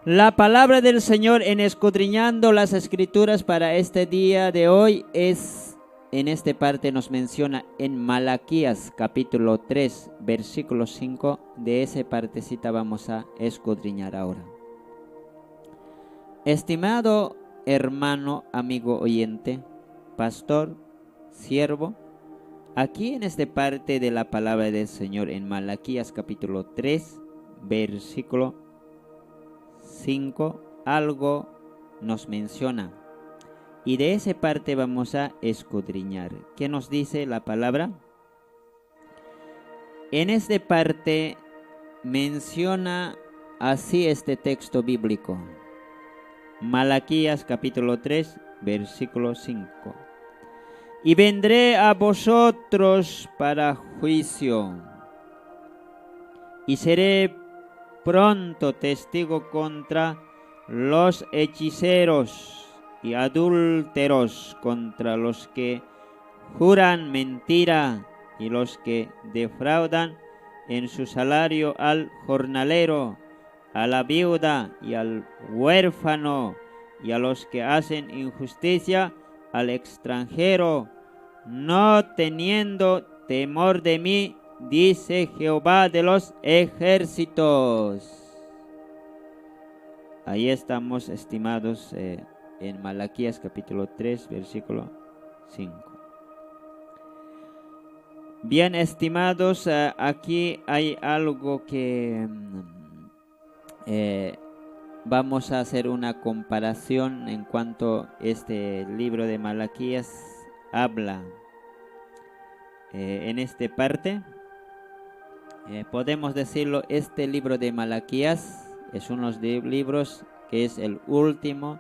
La palabra del Señor en escudriñando las escrituras para este día de hoy es, en esta parte nos menciona en Malaquías capítulo 3, versículo 5. De esa partecita vamos a escudriñar ahora. Estimado hermano, amigo oyente, pastor, siervo, aquí en esta parte de la palabra del Señor en Malaquías capítulo 3, versículo 5, algo nos menciona. Y de esa parte vamos a escudriñar. ¿Qué nos dice la palabra? En esta parte menciona así este texto bíblico. Malaquías capítulo 3, versículo 5. Y vendré a vosotros para juicio, y seré pronto testigo contra los hechiceros y adúlteros, contra los que juran mentira y los que defraudan en su salario al jornalero, a la viuda y al huérfano, y a los que hacen injusticia al extranjero, no teniendo temor de mí, dice Jehová de los ejércitos. Ahí estamos, estimados, en Malaquías capítulo 3, versículo 5. Bien, estimados, aquí hay algo que vamos a hacer una comparación en cuanto este libro de Malaquías habla. En esta parte podemos decirlo, este libro de Malaquías es uno de los libros que es el último,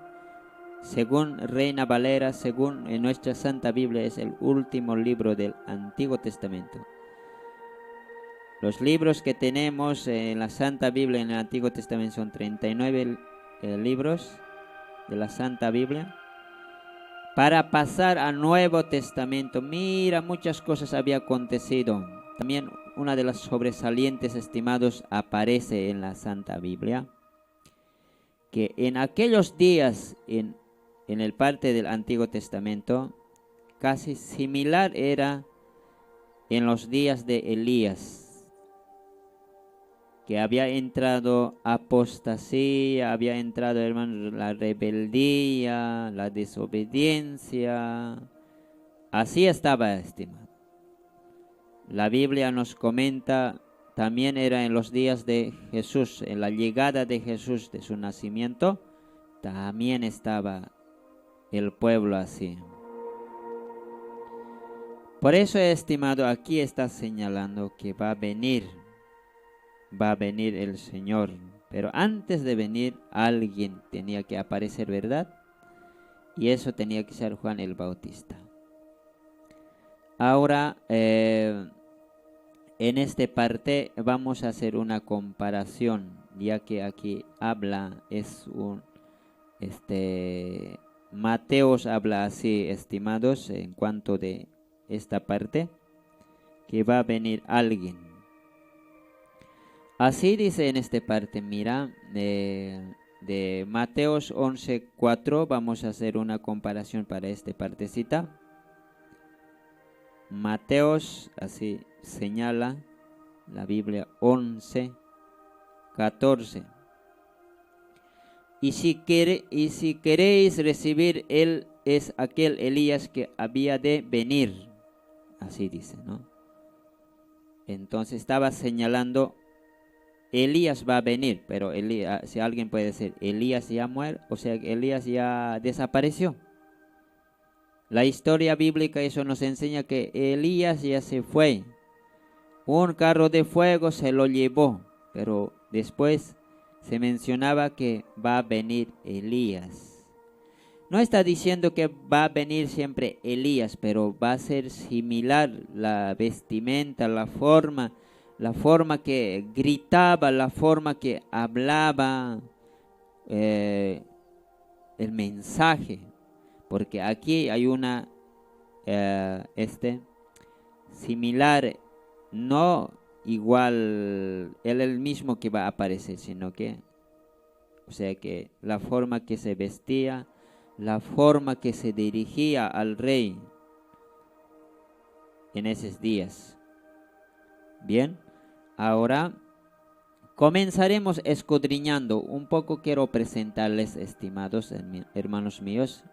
según Reina Valera, según en nuestra Santa Biblia, es el último libro del Antiguo Testamento. Los libros que tenemos en la Santa Biblia en el Antiguo Testamento son 39 libros de la Santa Biblia. Para pasar al Nuevo Testamento, mira, muchas cosas había acontecido. También una de las sobresalientes, estimados, aparece en la Santa Biblia, que en aquellos días, en el parte del Antiguo Testamento, casi similar era en los días de Elías, que había entrado apostasía, había entrado, hermanos, la rebeldía, la desobediencia. Así estaba, estimado. La Biblia nos comenta, también era en los días de Jesús, en la llegada de Jesús, de su nacimiento, también estaba el pueblo así. Por eso, estimado, aquí está señalando que va a venir el Señor, pero antes de venir alguien tenía que aparecer, ¿verdad? Y eso tenía que ser Juan el Bautista. Ahora, en esta parte vamos a hacer una comparación, ya que aquí habla, Mateos habla así, estimados, en cuanto de esta parte, que va a venir alguien. Así dice en esta parte, mira, de Mateos 11:4, vamos a hacer una comparación para esta partecita. Mateos, así señala la Biblia, 11:14. Y si queréis recibir, él es aquel Elías que había de venir. Así dice, ¿no? Entonces estaba señalando, Elías va a venir, pero si alguien puede decir, Elías ya muere, o sea, Elías ya desapareció. La historia bíblica eso nos enseña que Elías ya se fue. Un carro de fuego se lo llevó, pero después se mencionaba que va a venir Elías. No está diciendo que va a venir siempre Elías, pero va a ser similar la vestimenta, la forma que gritaba, la forma que hablaba, el mensaje, porque aquí hay una similar, no igual, él el mismo que va a aparecer, sino que O sea que la forma que se vestía, la forma que se dirigía al rey en esos días. Bien, ahora comenzaremos escudriñando. Un poco quiero presentarles, estimados hermanos míos.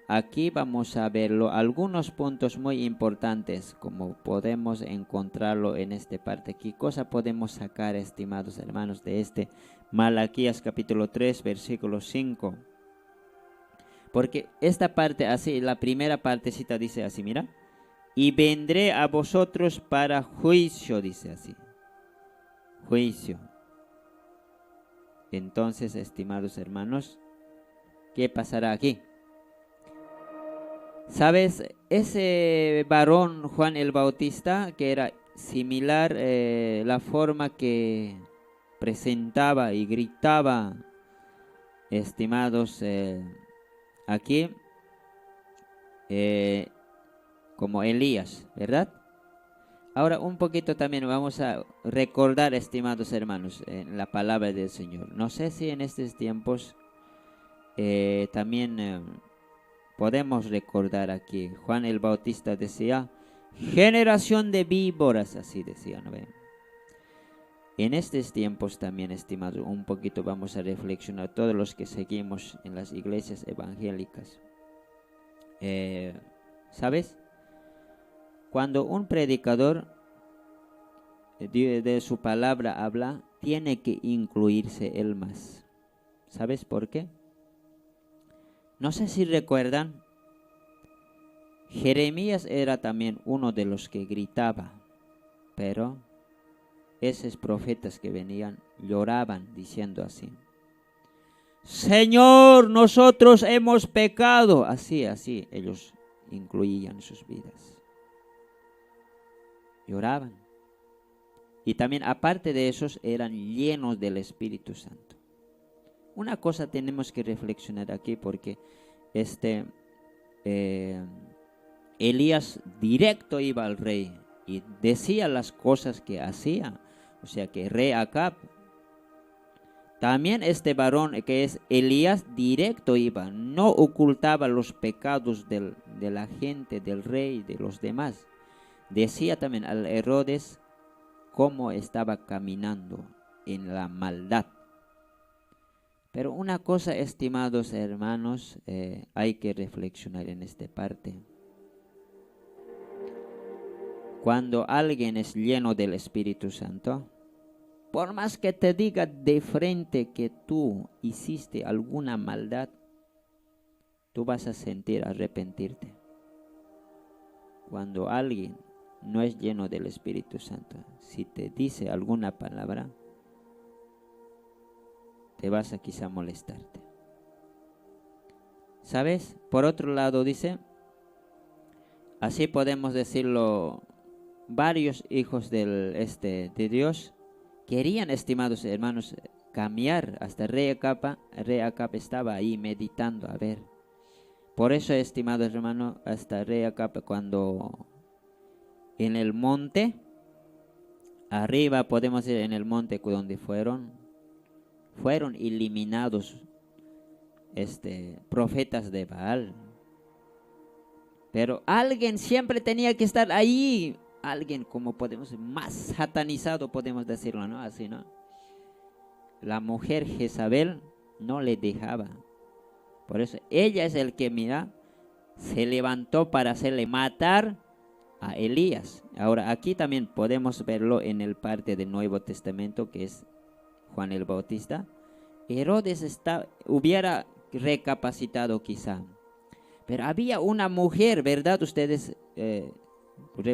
Aquí vamos a verlo, algunos puntos muy importantes, como podemos encontrarlo en esta parte. ¿Qué cosa podemos sacar, estimados hermanos, de este Malaquías capítulo 3, versículo 5? Porque esta parte así, la primera partecita dice así, mira. Y vendré a vosotros para juicio, dice así. Juicio. Entonces, estimados hermanos, ¿qué pasará aquí? ¿Sabes? Ese varón Juan el Bautista, que era similar la forma que presentaba y gritaba, estimados, aquí, como Elías, ¿verdad? Ahora un poquito también vamos a recordar, estimados hermanos, la palabra del Señor. No sé si en estos tiempos también podemos recordar aquí. Juan el Bautista decía, generación de víboras, así decía, ¿no ven? En estos tiempos también, estimados, un poquito vamos a reflexionar todos los que seguimos en las iglesias evangélicas. ¿Sabes? Cuando un predicador de su palabra habla, tiene que incluirse él más. ¿Sabes por qué? No sé si recuerdan, Jeremías era también uno de los que gritaba, pero esos profetas que venían lloraban diciendo así: Señor, nosotros hemos pecado. Así ellos incluían sus vidas. Lloraban. Y también aparte de esos eran llenos del Espíritu Santo. Una cosa tenemos que reflexionar aquí, porque Elías directo iba al rey y decía las cosas que hacía. O sea que rey Acab, también este varón que es Elías directo iba, no ocultaba los pecados de la gente, del rey, de los demás. Decía también al Herodes cómo estaba caminando en la maldad. Pero una cosa, estimados hermanos, hay que reflexionar en esta parte. Cuando alguien es lleno del Espíritu Santo, por más que te diga de frente que tú hiciste alguna maldad, tú vas a sentir arrepentirte. Cuando alguien no es lleno del Espíritu Santo, si te dice alguna palabra, te vas a quizá molestarte. ¿Sabes? Por otro lado dice, así podemos decirlo, varios hijos de Dios querían, estimados hermanos, cambiar. Hasta rey Acab estaba ahí meditando, a ver. Por eso, estimados hermanos, hasta rey Acab, cuando en el monte, arriba podemos ir en el monte donde fueron eliminados profetas de Baal. Pero alguien siempre tenía que estar ahí. Alguien, como podemos, más satanizado, podemos decirlo, ¿no? Así, ¿no? La mujer Jezabel no le dejaba. Por eso ella es el que, mira, se levantó para hacerle matar a Elías. Ahora aquí también podemos verlo en el parte del Nuevo Testamento, que es Juan el Bautista. Herodes hubiera recapacitado quizá, pero había una mujer, ¿verdad? Ustedes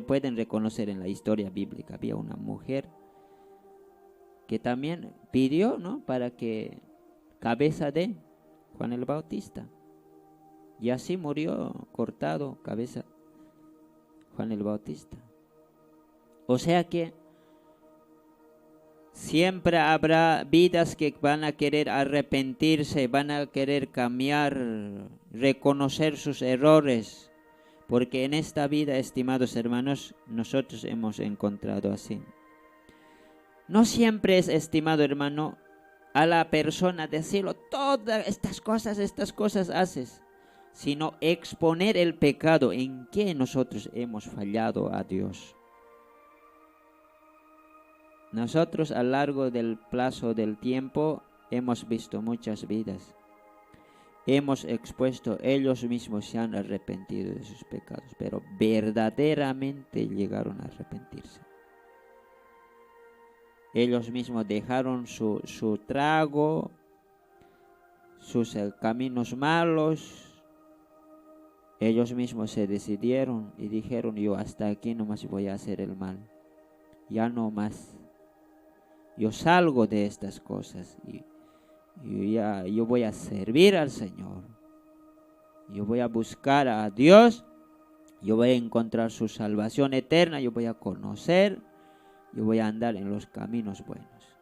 pueden reconocer en la historia bíblica, había una mujer que también pidió, ¿no?, para que cabeza de Juan el Bautista, y así murió cortado cabeza Juan el Bautista. O sea que siempre habrá vidas que van a querer arrepentirse, van a querer cambiar, reconocer sus errores, porque en esta vida, estimados hermanos, nosotros hemos encontrado así. No siempre es, estimado hermano, a la persona decirlo, todas estas cosas haces, sino exponer el pecado en que nosotros hemos fallado a Dios. Nosotros a lo largo del plazo del tiempo hemos visto muchas vidas. Hemos expuesto, ellos mismos se han arrepentido de sus pecados, pero verdaderamente llegaron a arrepentirse. Ellos mismos dejaron su trago, sus caminos malos. Ellos mismos se decidieron y dijeron, yo hasta aquí nomás voy a hacer el mal. Ya no más. Yo salgo de estas cosas y yo voy a servir al Señor. Yo voy a buscar a Dios. Yo voy a encontrar su salvación eterna. Yo voy a conocer. Yo voy a andar en los caminos buenos.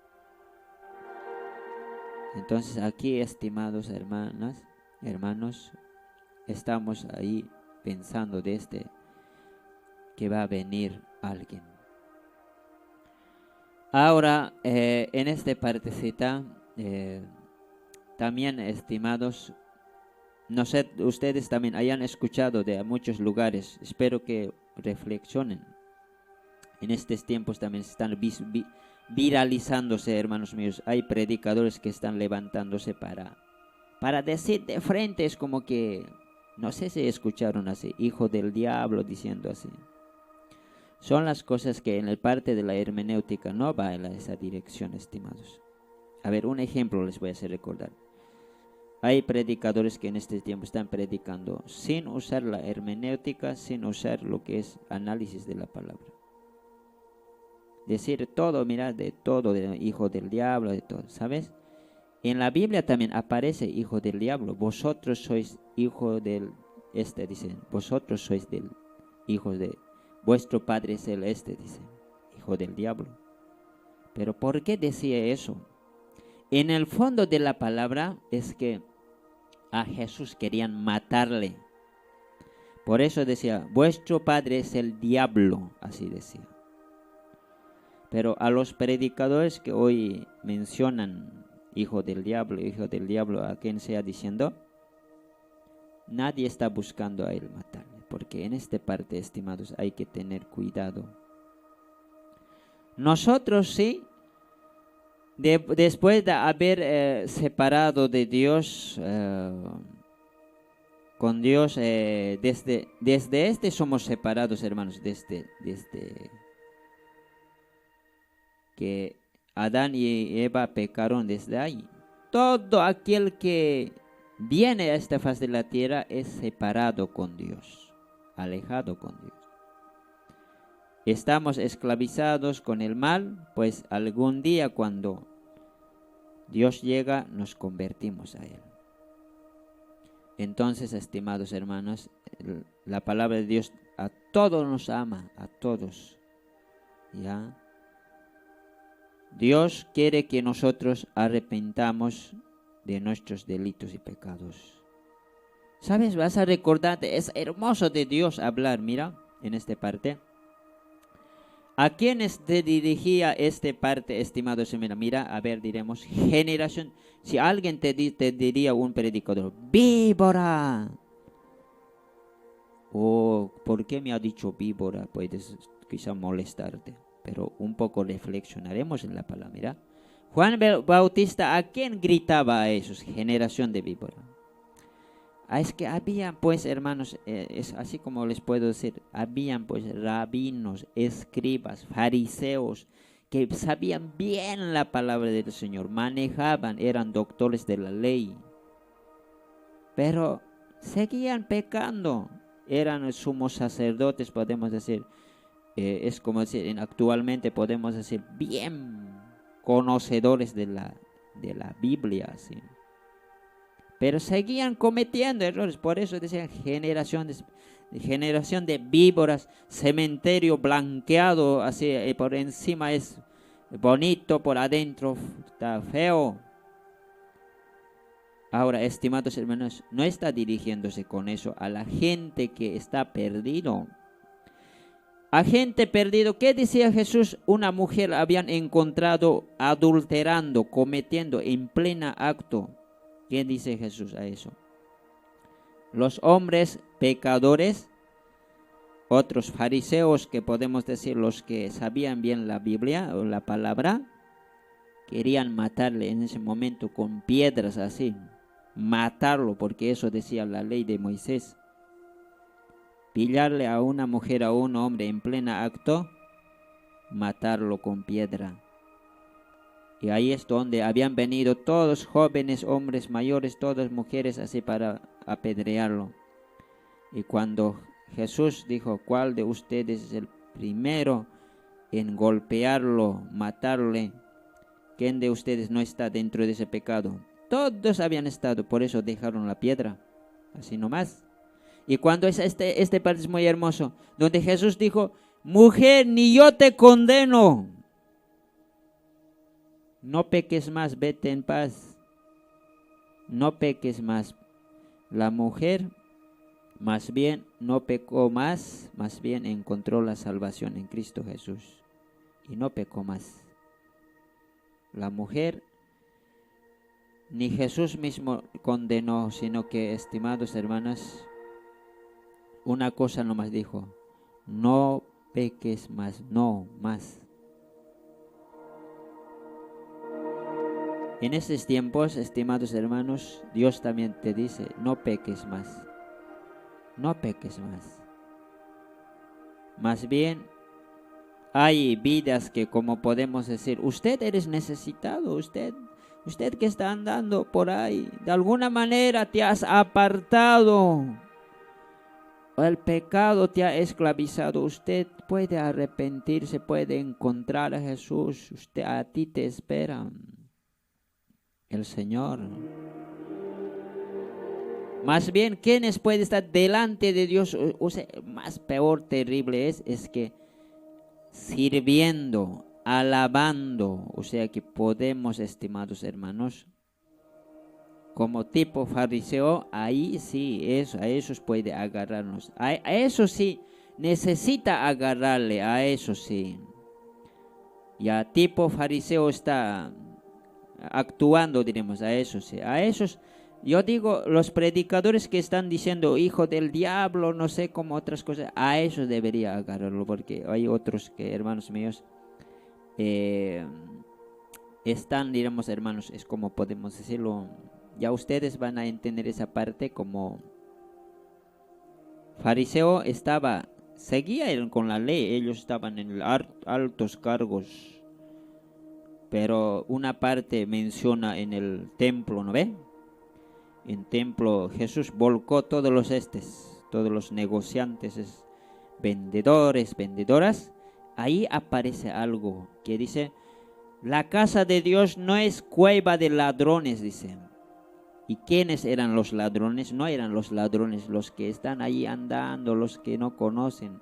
Entonces aquí, estimados hermanos, estamos ahí pensando desde que va a venir alguien. Ahora, en esta partecita, también, estimados, no sé, ustedes también hayan escuchado de muchos lugares, espero que reflexionen. En estos tiempos también están viralizándose, hermanos míos. Hay predicadores que están levantándose para decir de frente, es como que, no sé si escucharon así, hijo del diablo, diciendo así. Son las cosas que en la parte de la hermenéutica no va en esa dirección, estimados. A ver, un ejemplo les voy a hacer recordar. Hay predicadores que en este tiempo están predicando sin usar la hermenéutica, sin usar lo que es análisis de la palabra. Decir todo, mira, de todo, de hijo del diablo, de todo, ¿sabes? En la Biblia también aparece hijo del diablo. Vosotros sois hijo del dicen, vosotros sois del hijo de vuestro Padre Celeste, dice, hijo del diablo. Pero ¿por qué decía eso? En el fondo de la palabra es que a Jesús querían matarle. Por eso decía, vuestro padre es el diablo, así decía. Pero a los predicadores que hoy mencionan hijo del diablo, a quien sea diciendo, nadie está buscando a él matarle, porque en esta parte, estimados, hay que tener cuidado. Nosotros sí, después de haber separado de Dios, con Dios, desde somos separados, hermanos, desde que Adán y Eva pecaron, desde ahí. Todo aquel que viene a esta faz de la tierra es separado con Dios, alejado con Dios. Estamos esclavizados con el mal, pues algún día cuando Dios llega, nos convertimos a Él. Entonces, estimados hermanos, la palabra de Dios a todos nos ama, a todos. ¿Ya? Dios quiere que nosotros arrepentamos de nuestros delitos y pecados. ¿Sabes? Vas a recordarte, es hermoso de Dios hablar, mira, en esta parte. ¿A quiénes te dirigía esta parte, estimados hermanos? Mira, a ver, diremos, generación. Si alguien te diría un predicador, víbora. ¿Por qué me ha dicho víbora? Puedes quizá molestarte, pero un poco reflexionaremos en la palabra. Mira, Juan Bautista, ¿a quién gritaba a esos? Generación de víbora. Es que habían pues, hermanos, es así como les puedo decir, habían pues rabinos, escribas, fariseos, que sabían bien la palabra del Señor, manejaban, eran doctores de la ley, pero seguían pecando, eran sumos sacerdotes, podemos decir, es como decir, actualmente podemos decir, bien conocedores de la Biblia, así. Pero seguían cometiendo errores, por eso decían generación de víboras, cementerio blanqueado, así por encima es bonito, por adentro está feo. Ahora, estimados hermanos, no está dirigiéndose con eso a la gente que está perdido. a gente perdido. ¿Qué decía Jesús? Una mujer habían encontrado adulterando, cometiendo en plena acto. ¿Qué dice Jesús a eso? Los hombres pecadores, otros fariseos, que podemos decir los que sabían bien la Biblia o la palabra, querían matarle en ese momento con piedras así, matarlo, porque eso decía la ley de Moisés. Pillarle a una mujer, a un hombre en plena acto, matarlo con piedra. Y ahí es donde habían venido todos jóvenes, hombres mayores, todas mujeres así para apedrearlo. Y cuando Jesús dijo, ¿cuál de ustedes es el primero en golpearlo, matarle? ¿Quién de ustedes no está dentro de ese pecado? Todos habían estado, por eso dejaron la piedra, así nomás. Y cuando es este parte es muy hermoso, donde Jesús dijo, mujer, ni yo te condeno. No peques más, vete en paz. No peques más. La mujer, más bien, no pecó más bien encontró la salvación en Cristo Jesús. Y no pecó más. La mujer, ni Jesús mismo condenó, sino que, estimados hermanos, una cosa nomás dijo, no peques más, no más. En estos tiempos, estimados hermanos, Dios también te dice, no peques más, no peques más. Más bien, hay vidas que, como podemos decir, usted eres necesitado, usted que está andando por ahí, de alguna manera te has apartado. El pecado te ha esclavizado. Usted puede arrepentirse, puede encontrar a Jesús. A ti te espera el Señor. Más bien, ¿quiénes pueden estar delante de Dios? O sea, más peor, terrible es que sirviendo, alabando. O sea que podemos, estimados hermanos, como tipo fariseo, ahí sí, a esos puede agarrarnos. A eso sí, necesita agarrarle, a eso sí. Ya tipo fariseo está actuando, diremos, a eso sí. A esos, yo digo, los predicadores que están diciendo hijo del diablo, no sé, como otras cosas, a esos debería agarrarlo, porque hay otros que, hermanos míos, están, diremos, hermanos, es como podemos decirlo, ya ustedes van a entender esa parte como fariseo seguía con la ley, ellos estaban en altos cargos, pero una parte menciona en el templo, ¿no ve? En templo Jesús volcó todos los negociantes, vendedores, vendedoras, ahí aparece algo que dice, la casa de Dios no es cueva de ladrones, dice. ¿Y quiénes eran los ladrones? No eran los ladrones los que están ahí andando, los que no conocen,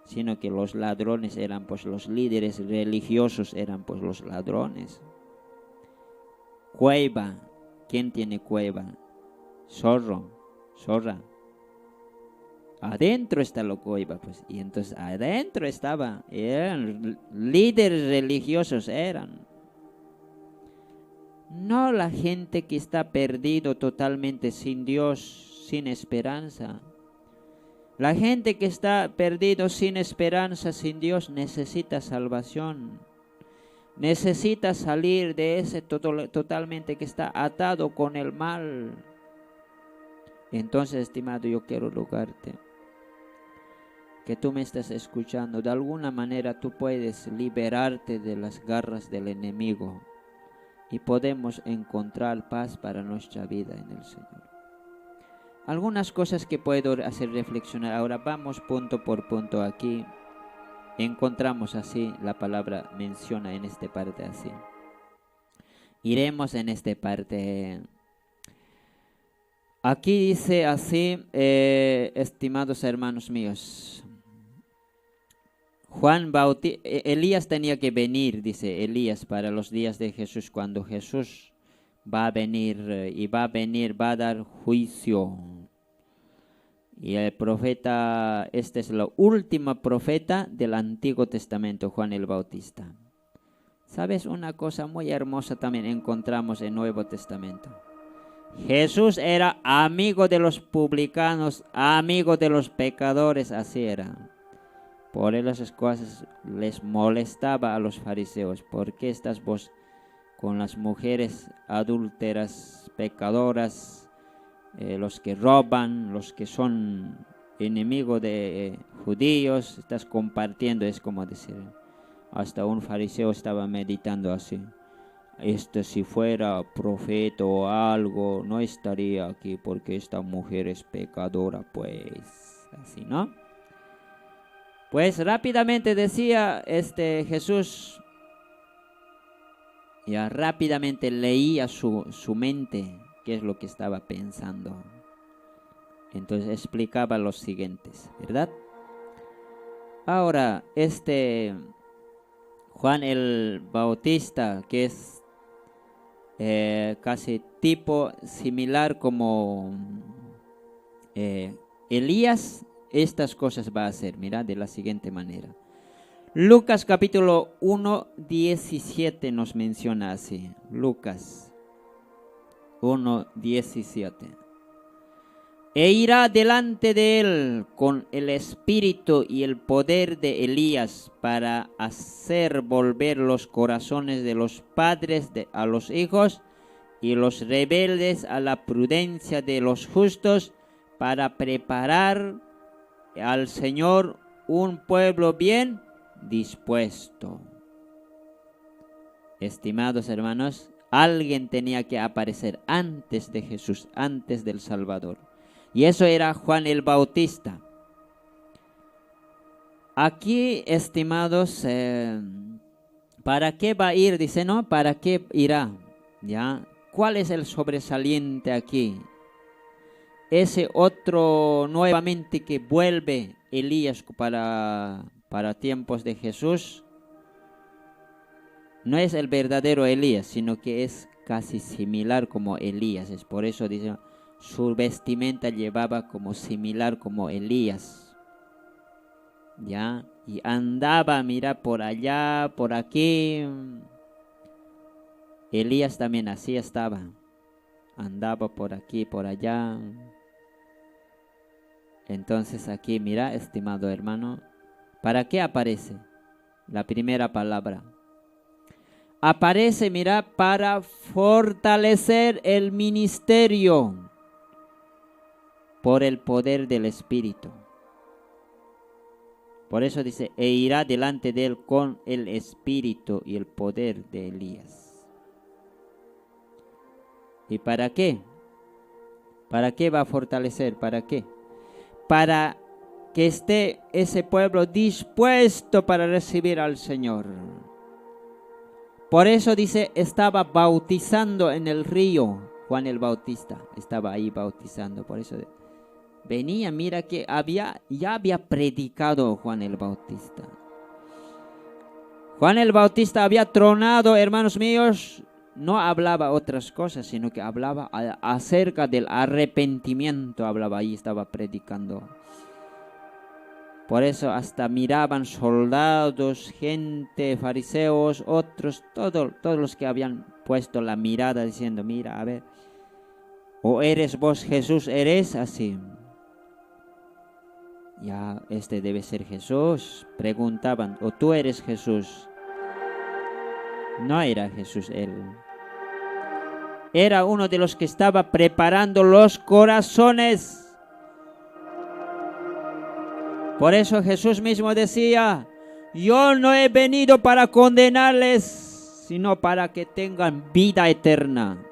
sino que los ladrones eran pues los líderes religiosos, eran pues los ladrones. Cueva, ¿quién tiene cueva? Zorra. Adentro está la cueva, pues, y entonces adentro eran líderes religiosos, eran. No la gente que está perdido totalmente sin Dios, sin esperanza. La gente que está perdido sin esperanza, sin Dios, necesita salvación. Necesita salir de ese totalmente que está atado con el mal. Entonces, estimado, yo quiero rogarte que tú me estás escuchando. De alguna manera tú puedes liberarte de las garras del enemigo. Y podemos encontrar paz para nuestra vida en el Señor. Algunas cosas que puedo hacer reflexionar. Ahora vamos punto por punto aquí. Encontramos así, la palabra menciona en esta parte así. Iremos en esta parte. Aquí dice así, estimados hermanos míos. Elías tenía que venir, dice Elías, para los días de Jesús, cuando Jesús va a venir, va a dar juicio. Y el profeta, este es la última profeta del Antiguo Testamento, Juan el Bautista. ¿Sabes? Una cosa muy hermosa también encontramos en el Nuevo Testamento. Jesús era amigo de los publicanos, amigo de los pecadores, así era. Por esas cosas les molestaba a los fariseos. ¿Por qué estás vos con las mujeres adúlteras, pecadoras, los que roban, los que son enemigos de judíos? Estás compartiendo, es como decir. Hasta un fariseo estaba meditando así. Si fuera profeta o algo, no estaría aquí porque esta mujer es pecadora, pues, así, ¿no? Pues rápidamente decía Jesús, ya rápidamente leía su mente, qué es lo que estaba pensando. Entonces explicaba los siguientes, ¿verdad? Ahora, Juan el Bautista, que es casi tipo similar como Elías, estas cosas va a hacer, mira, de la siguiente manera. Lucas capítulo 1, 17 nos menciona así. Lucas 1, 17. E irá delante de él con el espíritu y el poder de Elías para hacer volver los corazones de los padres a los hijos y los rebeldes a la prudencia de los justos, para preparar al Señor un pueblo bien dispuesto. Estimados hermanos, alguien tenía que aparecer antes de Jesús, antes del Salvador. Y eso era Juan el Bautista. Aquí, estimados, ¿para qué va a ir? Dice, ¿no? ¿Para qué irá? ¿Ya? ¿Cuál es el sobresaliente aquí? Ese otro nuevamente que vuelve Elías para tiempos de Jesús, no es el verdadero Elías, sino que es casi similar como Elías. Es por eso dice, su vestimenta llevaba como similar como Elías. ¿Ya? Y andaba, mira, por allá, por aquí. Elías también así estaba. Andaba por aquí, por allá. Entonces aquí, mira, estimado hermano, ¿para qué aparece? La primera palabra. Aparece, mira, para fortalecer el ministerio por el poder del Espíritu. Por eso dice, e irá delante de él con el Espíritu y el poder de Elías. ¿Y para qué? ¿Para qué va a fortalecer? ¿Para qué? Para que esté ese pueblo dispuesto para recibir al Señor. Por eso dice, estaba bautizando en el río. Juan el Bautista estaba ahí bautizando. Por eso venía, mira que ya había predicado Juan el Bautista. Juan el Bautista había tronado, hermanos míos. No hablaba otras cosas, sino que hablaba acerca del arrepentimiento. Hablaba ahí, estaba predicando. Por eso hasta miraban soldados, gente, fariseos, otros, todos los que habían puesto la mirada diciendo, mira, a ver, o eres vos Jesús, eres así. Ya, debe ser Jesús. Preguntaban, o tú eres Jesús. No era Jesús él. Era uno de los que estaba preparando los corazones. Por eso Jesús mismo decía, yo no he venido para condenarles, sino para que tengan vida eterna.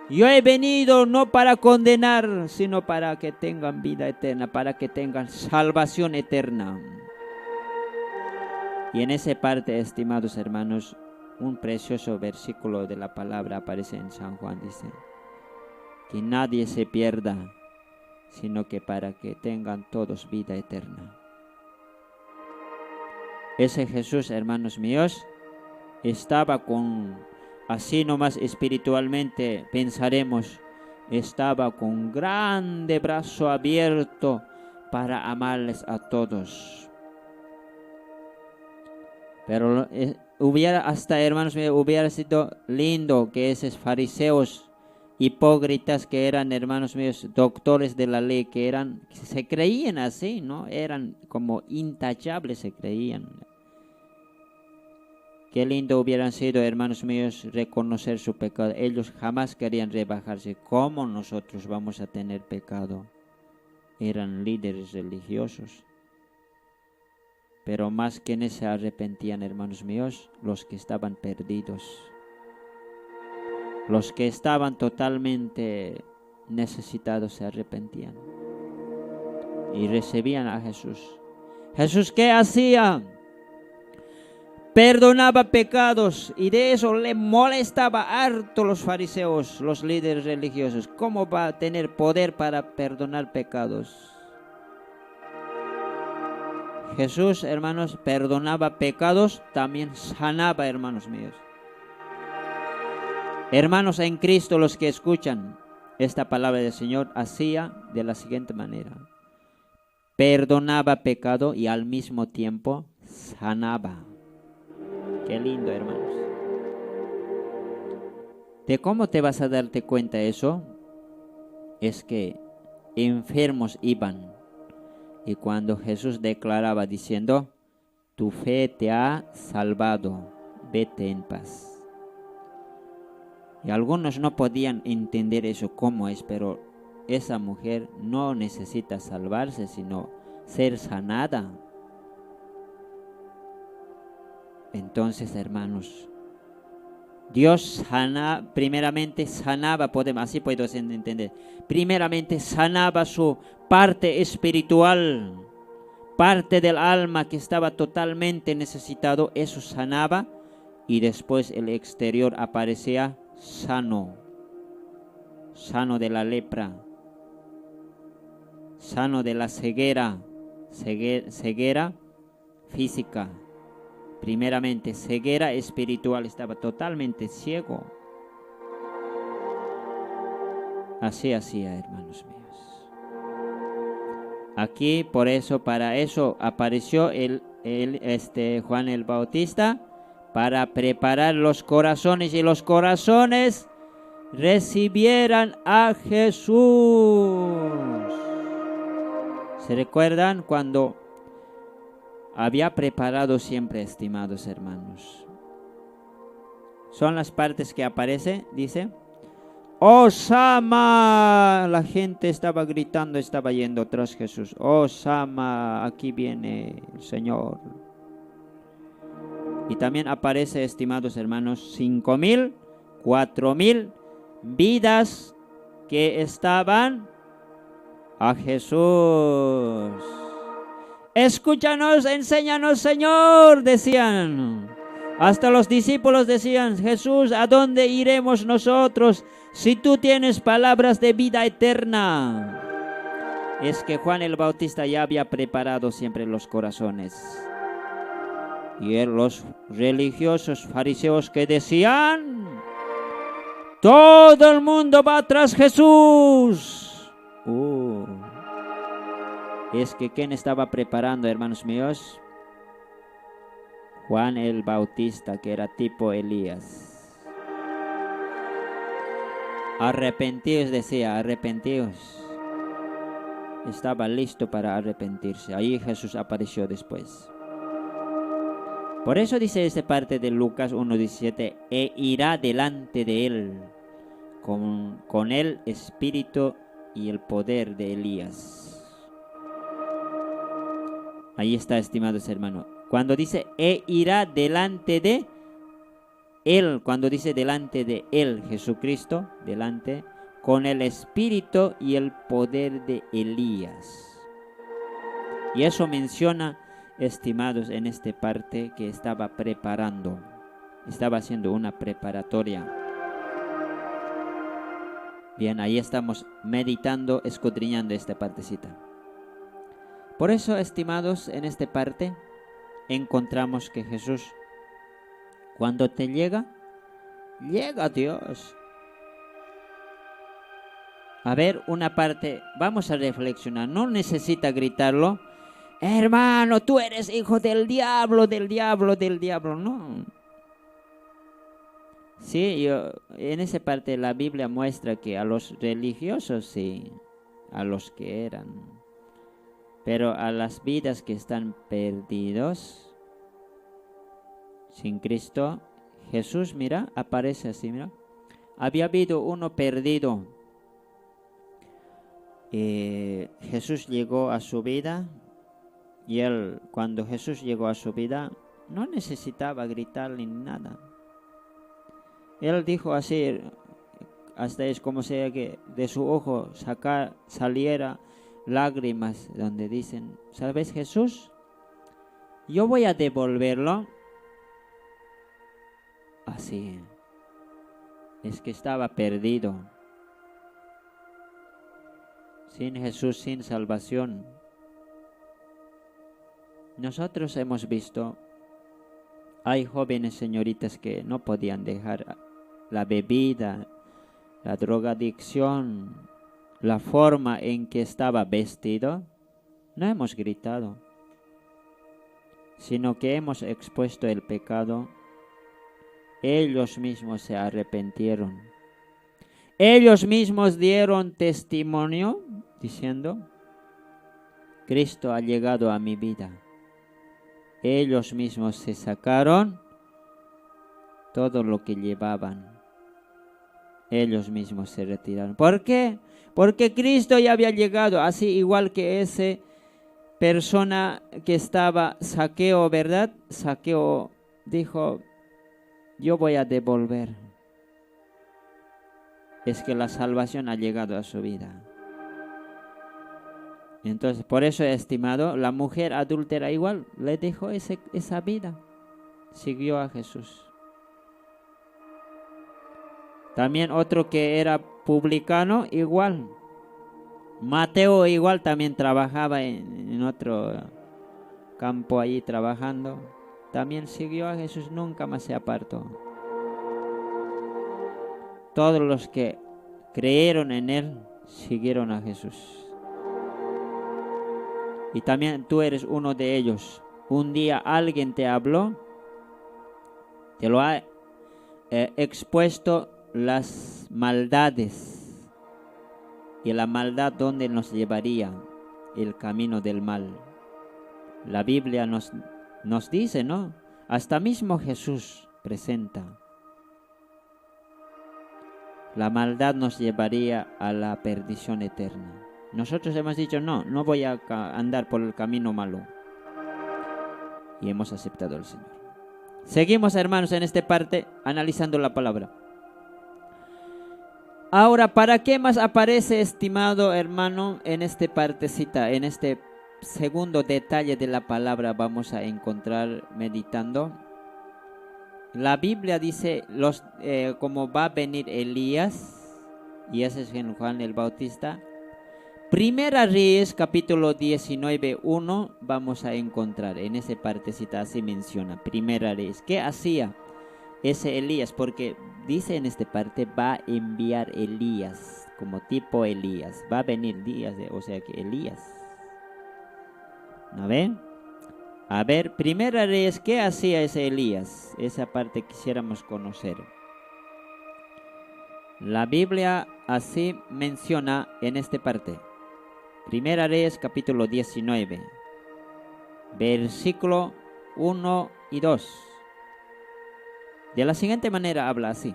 Yo he venido no para condenar, sino para que tengan vida eterna, para que tengan salvación eterna. Y en esa parte, estimados hermanos, un precioso versículo de la palabra aparece en San Juan, dice, que nadie se pierda, sino que para que tengan todos vida eterna. Ese Jesús, hermanos míos, estaba así nomás espiritualmente, pensaremos, estaba con grande brazo abierto para amarles a todos. Pero hermanos míos, hubiera sido lindo que esos fariseos hipócritas que eran, hermanos míos, doctores de la ley, se creían así, ¿no? Eran como intachables, se creían. Qué lindo hubieran sido, hermanos míos, reconocer su pecado. Ellos jamás querían rebajarse. ¿Cómo nosotros vamos a tener pecado? Eran líderes religiosos. Pero más quienes se arrepentían, hermanos míos, los que estaban perdidos. Los que estaban totalmente necesitados se arrepentían. Y recibían a Jesús. ¿Jesús qué hacía? Perdonaba pecados, y de eso le molestaba harto los fariseos, los líderes religiosos. ¿Cómo va a tener poder para perdonar pecados? Jesús, hermanos, perdonaba pecados, también sanaba, hermanos míos. Hermanos en Cristo, los que escuchan esta palabra del Señor, hacía de la siguiente manera: perdonaba pecado y al mismo tiempo sanaba. Qué lindo, hermanos. ¿De cómo te vas a darte cuenta eso? Es que enfermos iban, y cuando Jesús declaraba diciendo: tu fe te ha salvado, vete en paz. Y algunos no podían entender eso cómo es, pero esa mujer no necesita salvarse, sino ser sanada. Entonces, hermanos, Dios primeramente sanaba, así podemos entender, primeramente sanaba su parte espiritual, parte del alma que estaba totalmente necesitado, eso sanaba, y después el exterior aparecía sano de la lepra, sano de la ceguera física. Primeramente, ceguera espiritual, estaba totalmente ciego. Así hacía, hermanos míos. Aquí, para eso apareció Juan el Bautista, para preparar los corazones, y los corazones recibieran a Jesús. ¿Se recuerdan cuando había preparado siempre, estimados hermanos? Son las partes que aparece, dice: ¡Osama! La gente estaba gritando, estaba yendo tras Jesús. ¡Osama! Aquí viene el Señor. Y también aparece, estimados hermanos, 5,000, 4,000 vidas que estaban a Jesús. Escúchanos, enséñanos, Señor, decían. Hasta los discípulos decían: Jesús, ¿a dónde iremos nosotros si tú tienes palabras de vida eterna? Es que Juan el Bautista ya había preparado siempre los corazones. Y los religiosos fariseos que decían: todo el mundo va tras Jesús. Es que ¿quién estaba preparando, hermanos míos? Juan el Bautista, que era tipo Elías. Arrepentíos, decía, arrepentíos. Estaba listo para arrepentirse. Ahí Jesús apareció después. Por eso dice esta parte de Lucas 1:17: e irá delante de él con el espíritu y el poder de Elías. Ahí está, estimados hermanos. Cuando dice e irá delante de él, cuando dice delante de él, Jesucristo, delante, con el espíritu y el poder de Elías. Y eso menciona, estimados, en esta parte que estaba preparando, estaba haciendo una preparatoria. Bien, ahí estamos meditando, escudriñando esta partecita. Por eso, estimados, en esta parte encontramos que Jesús, cuando te llega Dios. A ver, una parte, vamos a reflexionar, no necesita gritarlo, hermano, tú eres hijo del diablo, del diablo, del diablo, no. Sí, en esa parte la Biblia muestra que a los religiosos sí, a los que eran, pero a las vidas que están perdidos sin Cristo, Jesús, mira, aparece así, mira. Había habido uno perdido. Jesús llegó a su vida y cuando Jesús llegó a su vida, no necesitaba gritar ni nada. Él dijo así, hasta es como sea que de su ojo saliera lágrimas, donde dicen, ¿sabes, Jesús? Yo voy a devolverlo. Así, es que estaba perdido. Sin Jesús, sin salvación. Nosotros hemos visto, hay jóvenes señoritas que no podían dejar la bebida, la drogadicción, la forma en que estaba vestido. No hemos gritado, sino que hemos expuesto el pecado. Ellos mismos se arrepintieron. Ellos mismos dieron testimonio diciendo, Cristo ha llegado a mi vida. Ellos mismos se sacaron todo lo que llevaban. Ellos mismos se retiraron. ¿Por qué? Porque Cristo ya había llegado, así igual que ese persona que estaba Zaqueo, ¿verdad? Zaqueo dijo, yo voy a devolver. Es que la salvación ha llegado a su vida. Entonces, por eso, estimado, la mujer adúltera igual le dejó esa vida. Siguió a Jesús. También otro que era publicano, igual. Mateo igual también trabajaba en otro campo allí trabajando. También siguió a Jesús, nunca más se apartó. Todos los que creyeron en Él, siguieron a Jesús. Y también tú eres uno de ellos. Un día alguien te habló, te lo ha expuesto las maldades. Y la maldad, ¿dónde nos llevaría? El camino del mal. La Biblia nos dice, ¿no? Hasta mismo Jesús presenta. La maldad nos llevaría a la perdición eterna. Nosotros hemos dicho, no voy a andar por el camino malo. Y hemos aceptado al Señor. Seguimos, hermanos, en esta parte, analizando la palabra. Ahora, ¿para qué más aparece, estimado hermano, en esta partecita, en este segundo detalle de la palabra vamos a encontrar meditando? La Biblia dice, como va a venir Elías, y ese es Juan el Bautista. Primera Reyes, capítulo 19, 1, vamos a encontrar en esa partecita, así menciona, Primera Reyes. ¿Qué hacía ese Elías? Porque dice en esta parte, va a enviar Elías, como tipo Elías. Va a venir días, o sea que Elías. ¿No ven? A ver, Primera Reyes, ¿qué hacía ese Elías? Esa parte quisiéramos conocer. La Biblia así menciona en esta parte. Primera Reyes, capítulo 19, versículo 1 y 2. De la siguiente manera habla así.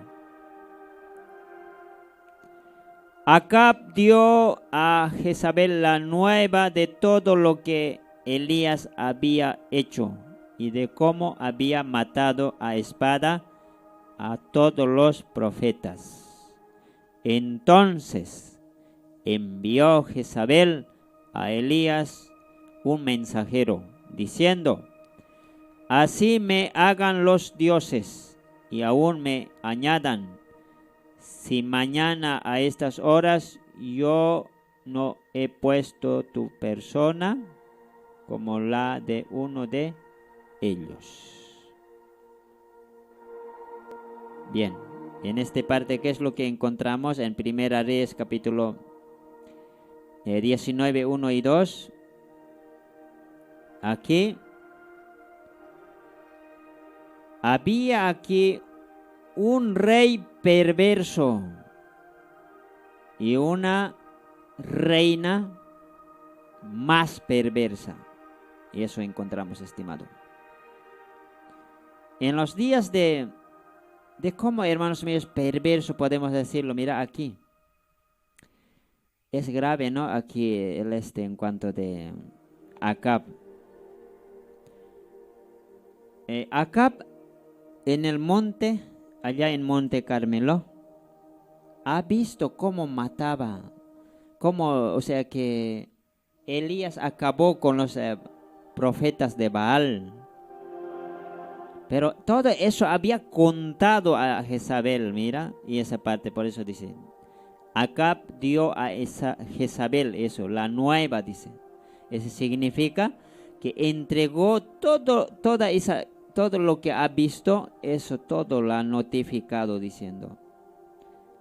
Acab dio a Jezabel la nueva de todo lo que Elías había hecho y de cómo había matado a espada a todos los profetas. Entonces envió Jezabel a Elías un mensajero, diciendo, así me hagan los dioses y aún me añadan, si mañana a estas horas yo no he puesto tu persona como la de uno de ellos. Bien, en esta parte, ¿qué es lo que encontramos en Primera Reyes capítulo 19, 1 y 2. Aquí había aquí un rey perverso y una reina más perversa. Y eso encontramos, estimado. En los días de cómo, hermanos míos, perverso podemos decirlo, mira aquí. Es grave, ¿no? Aquí en cuanto de Acab. Acab en el monte, allá en Monte Carmelo, ha visto cómo mataba, cómo, o sea que Elías acabó con los profetas de Baal. Pero todo eso había contado a Jezabel, mira, y esa parte, por eso dice, Acab dio a esa Jezabel, eso, la nueva, dice. Eso significa que entregó todo lo que ha visto, eso todo lo ha notificado diciendo,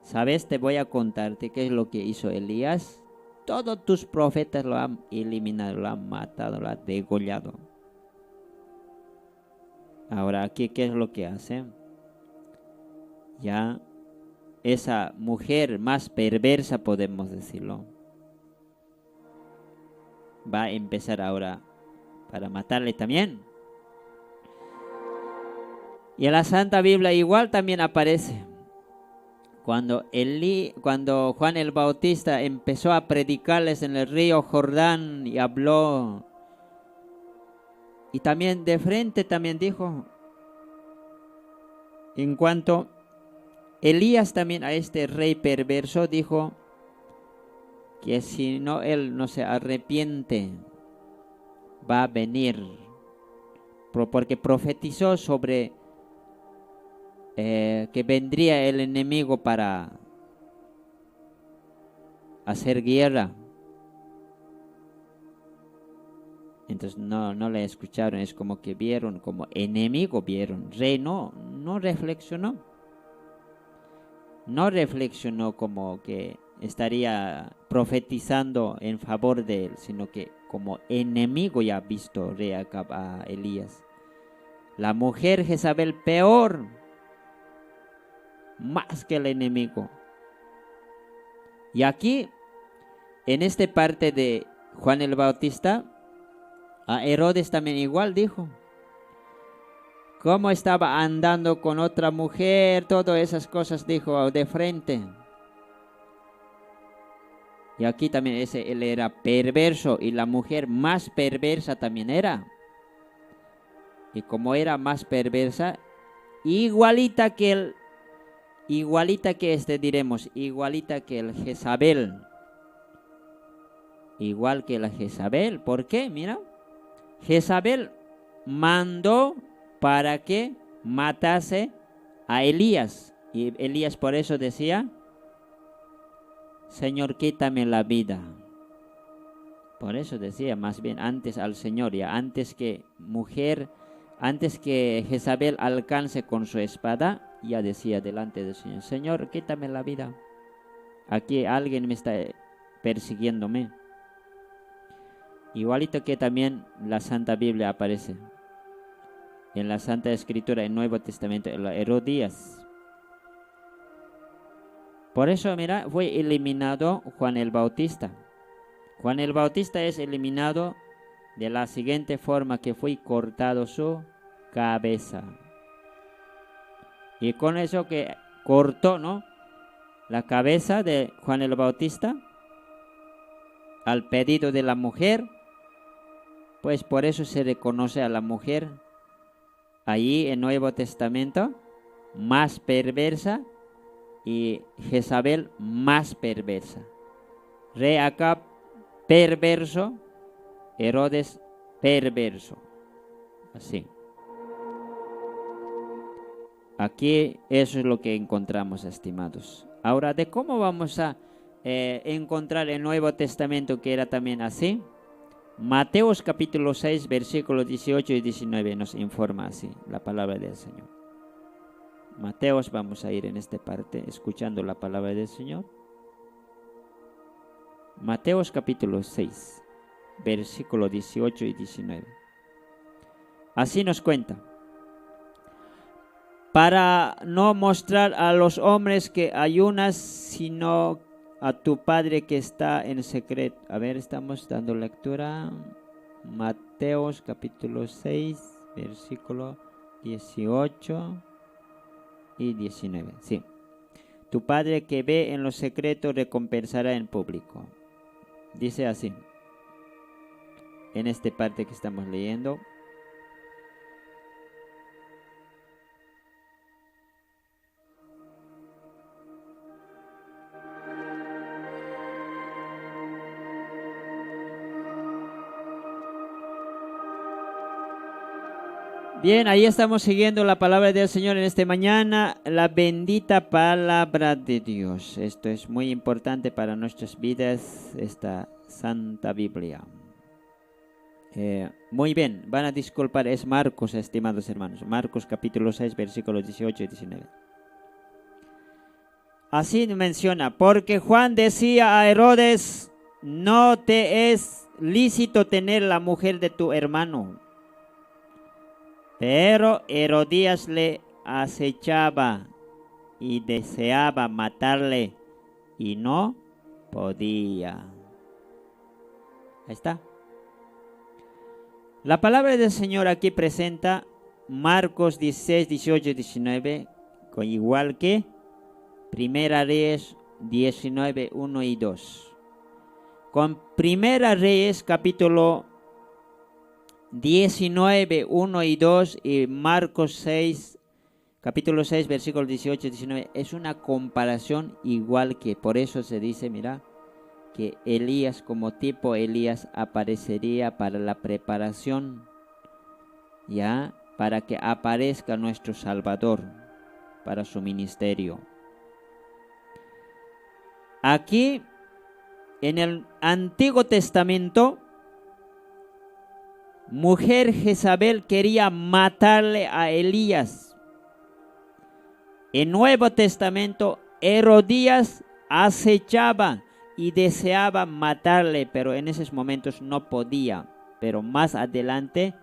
¿sabes? Te voy a contarte qué es lo que hizo Elías. Todos tus profetas lo han eliminado, lo han matado, lo han degollado. Ahora aquí, ¿qué es lo que hace? Ya esa mujer más perversa, podemos decirlo, va a empezar ahora para matarle también. Y en la Santa Biblia igual también aparece. Cuando Juan el Bautista empezó a predicarles en el río Jordán y habló, y también de frente también dijo, en cuanto Elías también a este rey perverso dijo que si no él no se arrepiente, va a venir, porque profetizó sobre que vendría el enemigo para hacer guerra. Entonces no le escucharon, es como que vieron como enemigo, vieron. Rey no reflexionó. No reflexionó como que estaría profetizando en favor de él, sino que como enemigo ya ha visto rey Acab a Elías. La mujer Jezabel peor, más que el enemigo. Y aquí, en esta parte de Juan el Bautista, a Herodes también igual dijo, cómo estaba andando con otra mujer, todas esas cosas dijo de frente. Y aquí también él era perverso y la mujer más perversa también era. Y como era más perversa, igualita que el Jezabel. Igual que la Jezabel. ¿Por qué? Mira. Jezabel mandó para que matase a Elías. Y Elías por eso decía, Señor, quítame la vida. Por eso decía más bien antes al Señor, ya antes que Jezabel alcance con su espada, ya decía delante del Señor, Señor, quítame la vida. Aquí alguien me está persiguiéndome. Igualito que también la Santa Biblia aparece. En la Santa Escritura, en el Nuevo Testamento, Herodías. Por eso, mira, fue eliminado Juan el Bautista. Juan el Bautista es eliminado de la siguiente forma, que fue cortado su cabeza. Y con eso que cortó, ¿no?, la cabeza de Juan el Bautista, al pedido de la mujer, pues por eso se reconoce a la mujer allí en Nuevo Testamento más perversa y Jezabel más perversa. Rey Acab perverso, Herodes perverso. Así. Aquí eso es lo que encontramos, estimados. Ahora, ¿de cómo vamos a encontrar el Nuevo Testamento que era también así? Mateos capítulo 6, versículos 18 y 19 nos informa así la palabra del Señor. Mateos, vamos a ir en esta parte escuchando la palabra del Señor. Mateos capítulo 6, versículo 18 y 19. Así nos cuenta. Para no mostrar a los hombres que ayunas, sino a tu Padre que está en secreto. A ver, estamos dando lectura. Mateos capítulo 6, versículo 18 y 19. Sí. Tu Padre que ve en lo secreto recompensará en público. Dice así, en esta parte que estamos leyendo. Bien, ahí estamos siguiendo la palabra del Señor en esta mañana, la bendita palabra de Dios. Esto es muy importante para nuestras vidas, esta Santa Biblia. Muy bien, van a disculpar, es Marcos, estimados hermanos. Marcos capítulo 6, versículos 18 y 19. Así menciona, porque Juan decía a Herodes, no te es lícito tener la mujer de tu hermano. Pero Herodías le acechaba y deseaba matarle y no podía. Ahí está. La palabra del Señor aquí presenta Marcos 16, 18 y 19, igual que Primera Reyes 19, 1 y 2. Con Primera Reyes capítulo 19, 1 y 2 y Marcos 6, capítulo 6, versículos 18 y 19, es una comparación igual que, por eso se dice, mira, que Elías como tipo Elías aparecería para la preparación, ya, para que aparezca nuestro Salvador, para su ministerio. Aquí, en el Antiguo Testamento, mujer Jezabel quería matarle a Elías. En Nuevo Testamento, Herodías acechaba y deseaba matarle, pero en esos momentos no podía. Pero más adelante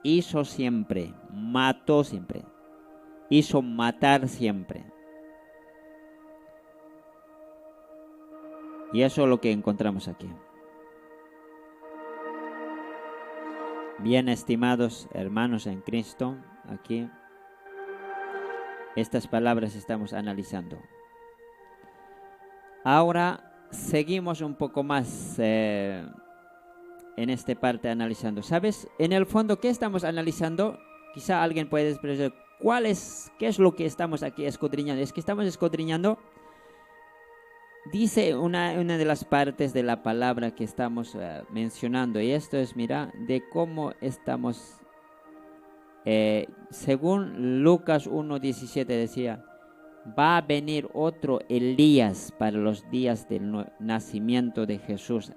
hizo siempre, mató siempre, hizo matar siempre. Y eso es lo que encontramos aquí. Bien, estimados hermanos en Cristo, aquí estas palabras estamos analizando. Ahora seguimos un poco más en esta parte analizando. ¿Sabes? En el fondo, ¿qué estamos analizando? Quizá alguien puede expresar, ¿qué es lo que estamos aquí escudriñando? Es que estamos escudriñando. Dice una de las partes de la palabra que estamos mencionando, y esto es, mira, de cómo estamos, según Lucas 1:17 decía, va a venir otro Elías para los días del nacimiento de Jesús,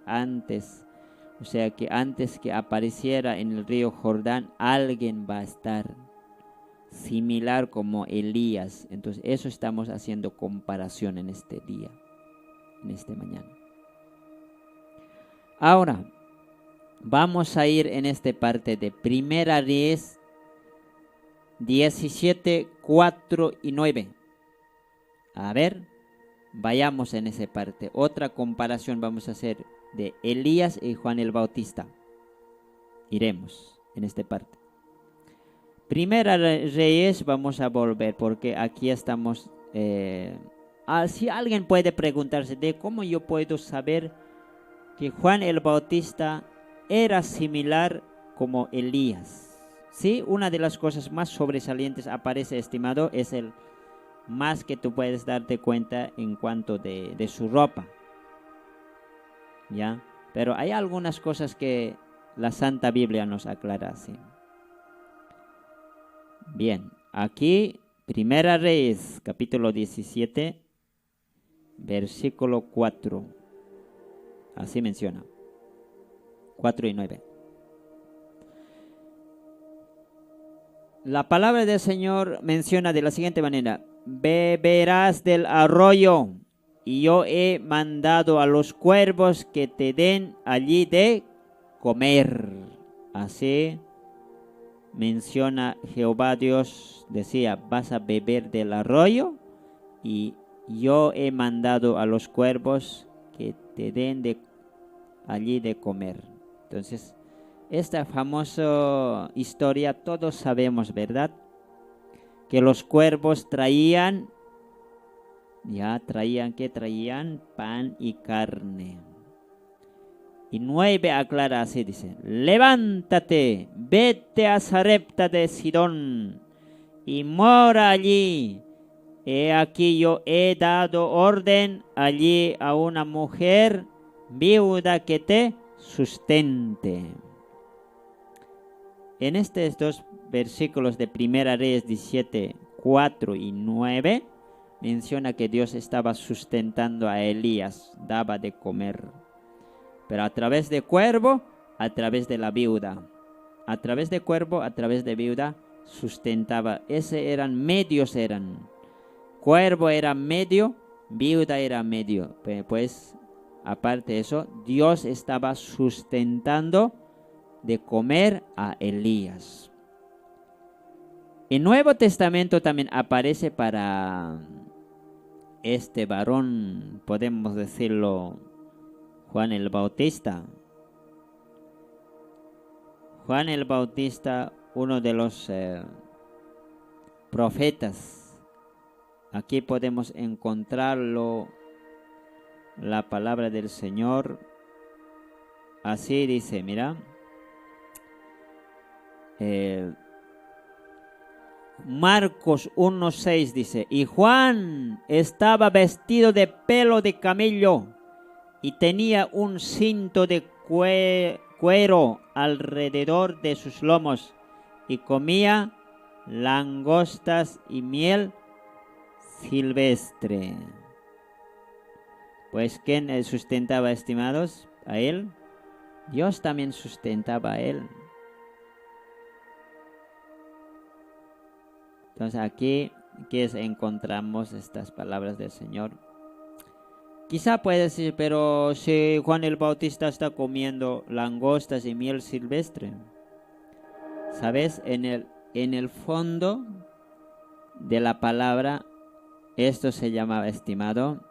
o sea que antes que apareciera en el río Jordán, alguien va a estar similar como Elías. Entonces eso estamos haciendo comparación en este día, en esta mañana. Ahora vamos a ir en esta parte de Primera Reyes 17, 4 y 9. A ver, vayamos en esa parte. Otra comparación vamos a hacer de Elías y Juan el Bautista. Iremos en esta parte. Primera Reyes vamos a volver porque aquí estamos. Si alguien puede preguntarse de cómo yo puedo saber que Juan el Bautista era similar como Elías. Sí, una de las cosas más sobresalientes aparece, estimado, es el más que tú puedes darte cuenta en cuanto de su ropa. ¿Ya? Pero hay algunas cosas que la Santa Biblia nos aclara así. Bien, aquí Primera Reyes, capítulo 17, versículo 4. Así menciona. 4 y 9. La palabra del Señor menciona de la siguiente manera: beberás del arroyo y yo he mandado a los cuervos que te den allí de comer. Así menciona Jehová Dios, decía, vas a beber del arroyo y yo he mandado a los cuervos que te den allí de comer. Entonces, esta famosa historia todos sabemos, ¿verdad? Que los cuervos traían pan y carne. Y 9 aclara así, dice, levántate, vete a Sarepta de Sidón y mora allí. He aquí yo he dado orden allí a una mujer viuda que te sustente. En estos dos versículos de Primera Reyes 17, 4 y 9, menciona que Dios estaba sustentando a Elías, daba de comer. Pero a través de cuervo, a través de la viuda. A través de cuervo, a través de viuda, sustentaba. Medios. Cuervo era medio, viuda era medio. Pues, aparte de eso, Dios estaba sustentando de comer a Elías. El Nuevo Testamento también aparece para este varón, podemos decirlo, Juan el Bautista. Juan el Bautista, uno de los profetas. Aquí podemos encontrarlo, la palabra del Señor. Así dice, mira. Marcos 1:6 dice, y Juan estaba vestido de pelo de camello y tenía un cinto de cuero alrededor de sus lomos y comía langostas y miel silvestre. Pues ¿quién sustentaba, estimados? A él. Dios también sustentaba a él. Entonces aquí encontramos estas palabras del Señor. Quizá puede decir, pero si Juan el Bautista está comiendo langostas y miel silvestre. ¿Sabes? En el fondo de la palabra, esto se llama, estimado,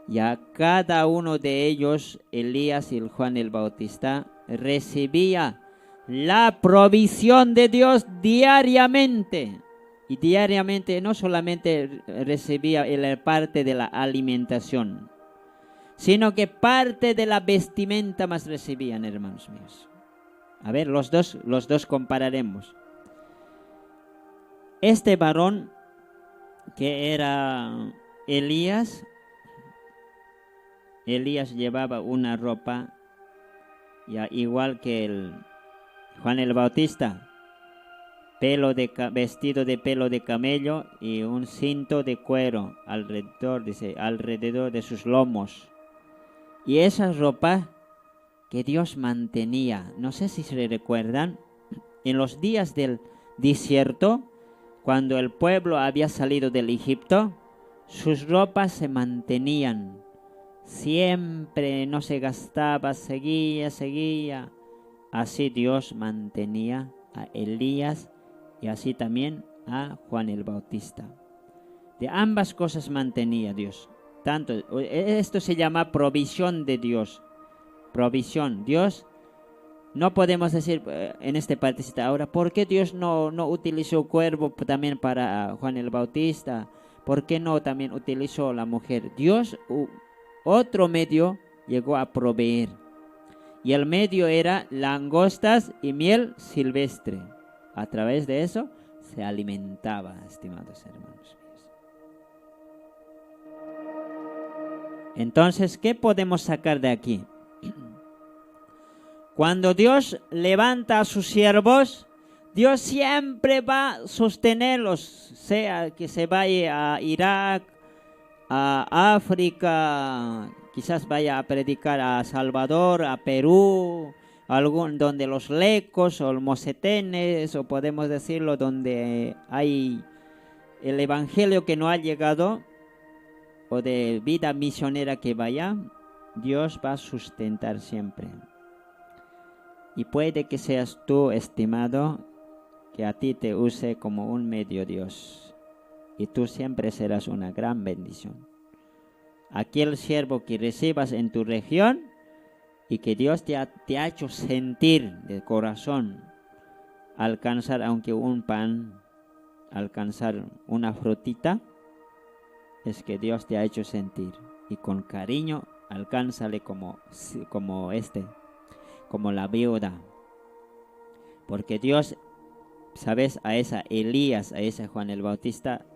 ya cada uno de ellos, Elías y Juan el Bautista, recibía la provisión de Dios diariamente. Y diariamente no solamente recibía la parte de la alimentación, sino que parte de la vestimenta más recibían, hermanos míos. A ver, los dos compararemos. Este varón que era Elías llevaba una ropa ya igual que el Juan el Bautista, vestido de pelo de camello y un cinto de cuero alrededor de sus lomos. Y esa ropa que Dios mantenía, no sé si se recuerdan, en los días del desierto, cuando el pueblo había salido del Egipto, sus ropas se mantenían. Siempre no se gastaba, seguía. Así Dios mantenía a Elías y así también a Juan el Bautista. De ambas cosas mantenía Dios. Esto se llama provisión de Dios. Provisión. Dios, no podemos decir en este partecita ahora, ¿por qué Dios no utilizó cuervo también para Juan el Bautista? ¿Por qué no también utilizó la mujer? Dios, otro medio llegó a proveer. Y el medio era langostas y miel silvestre. A través de eso se alimentaba, estimados hermanos míos. Entonces, ¿qué podemos sacar de aquí? Cuando Dios levanta a sus siervos, Dios siempre va a sostenerlos, sea que se vaya a Irak, a África, quizás vaya a predicar a Salvador, a Perú, donde los lecos o los mocetenes, o podemos decirlo, donde hay el evangelio que no ha llegado, o de vida misionera que vaya, Dios va a sustentar siempre. Y puede que seas tú, estimado, que a ti te use como un medio Dios. Y tú siempre serás una gran bendición. Aquel siervo que recibas en tu región y que Dios te ha hecho sentir de corazón, alcanzar aunque un pan, alcanzar una frutita, es que Dios te ha hecho sentir. Y con cariño, alcánzale como la viuda. Porque Dios, sabes, a esa Elías, a ese Juan el Bautista,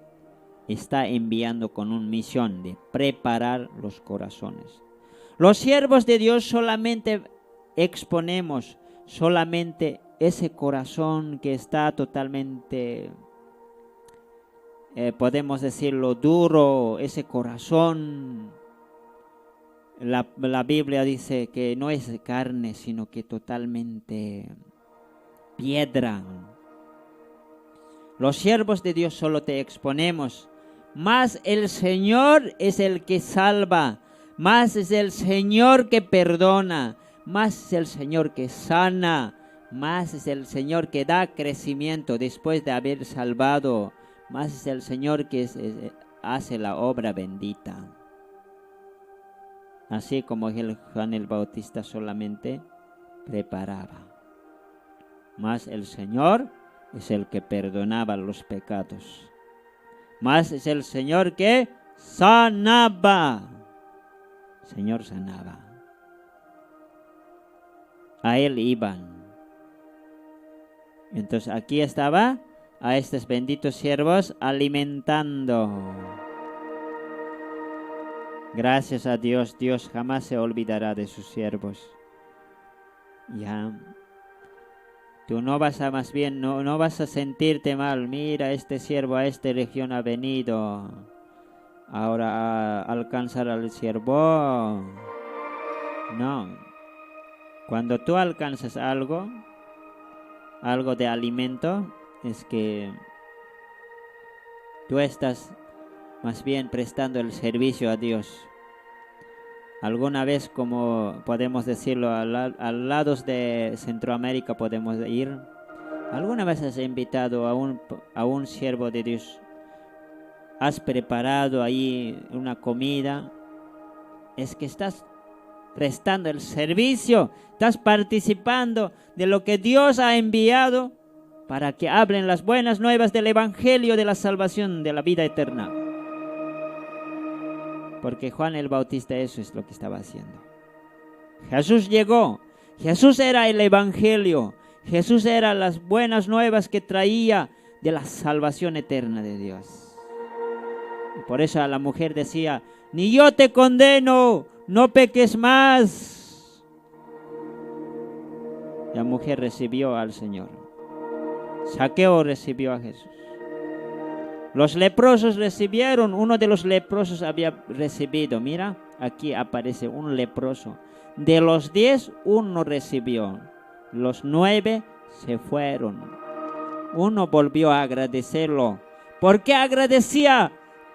está enviando con una misión de preparar los corazones. Los siervos de Dios solamente exponemos solamente ese corazón que está totalmente, podemos decirlo, duro, ese corazón. La Biblia dice que no es carne, sino que totalmente piedra. Los siervos de Dios solo te exponemos, mas el Señor es el que salva, más es el Señor que perdona, más es el Señor que sana, más es el Señor que da crecimiento después de haber salvado, más es el Señor que hace la obra bendita. Así como Juan el Bautista solamente preparaba, más el Señor es el que perdonaba los pecados, más es el Señor que sanaba. Señor sanaba. A Él iban. Entonces aquí estaba a estos benditos siervos alimentando. Gracias a Dios, Dios jamás se olvidará de sus siervos. Ya. Tú no vas a, más bien, no vas a sentirte mal. Mira, este siervo a esta región ha venido. Ahora alcanzar al siervo. No. Cuando tú alcanzas algo de alimento, es que tú estás más bien prestando el servicio a Dios. Alguna vez, como podemos decirlo, al lados de Centroamérica podemos ir. ¿Alguna vez has invitado a un siervo de Dios? ¿Has preparado ahí una comida? Es que estás prestando el servicio, estás participando de lo que Dios ha enviado para que hablen las buenas nuevas del Evangelio de la salvación, de la vida eterna. Porque Juan el Bautista eso es lo que estaba haciendo. Jesús llegó, Jesús era el Evangelio, Jesús era las buenas nuevas que traía de la salvación eterna de Dios. Y por eso a la mujer decía, ni yo te condeno, no peques más. La mujer recibió al Señor. Zaqueo recibió a Jesús. Los leprosos recibieron, uno de los leprosos había recibido. Mira, aquí aparece un leproso. De los 10, uno recibió. Los 9 se fueron. Uno volvió a agradecerlo. ¿Por qué agradecía?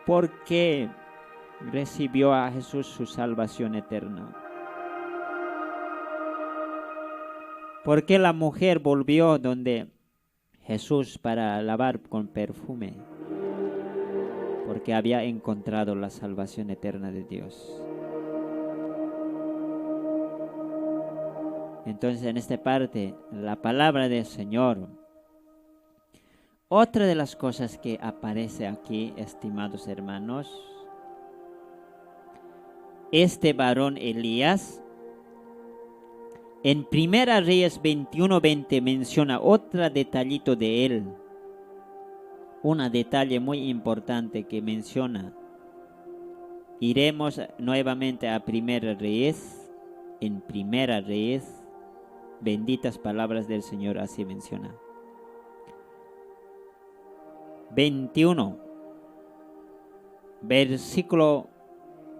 Porque recibió a Jesús su salvación eterna. ¿Por qué la mujer volvió donde Jesús para lavar con perfume? Porque había encontrado la salvación eterna de Dios. Entonces, en esta parte, la palabra del Señor. Otra de las cosas que aparece aquí, estimados hermanos, este varón Elías, en Primera Reyes 21:20 menciona otro detallito de él. Un detalle muy importante que menciona. Iremos nuevamente a Primera Reyes. En Primera Reyes, benditas palabras del Señor, así menciona. 21, versículo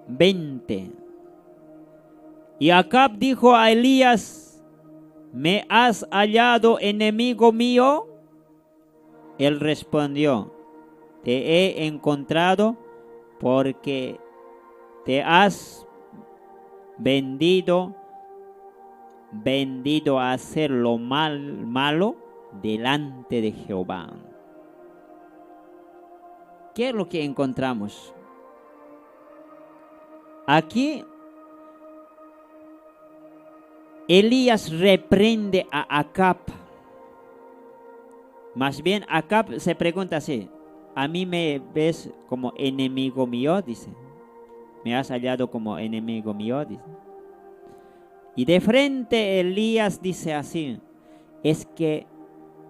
20. Y Acab dijo a Elías, ¿me has hallado, enemigo mío? Él respondió, te he encontrado porque te has vendido a hacer lo malo delante de Jehová. ¿Qué es lo que encontramos? Aquí Elías reprende a Acab. Más bien Acab se pregunta así: ¿a mí me ves como enemigo mío? Dice. ¿Me has hallado como enemigo mío? Dice. Y de frente Elías dice así: es que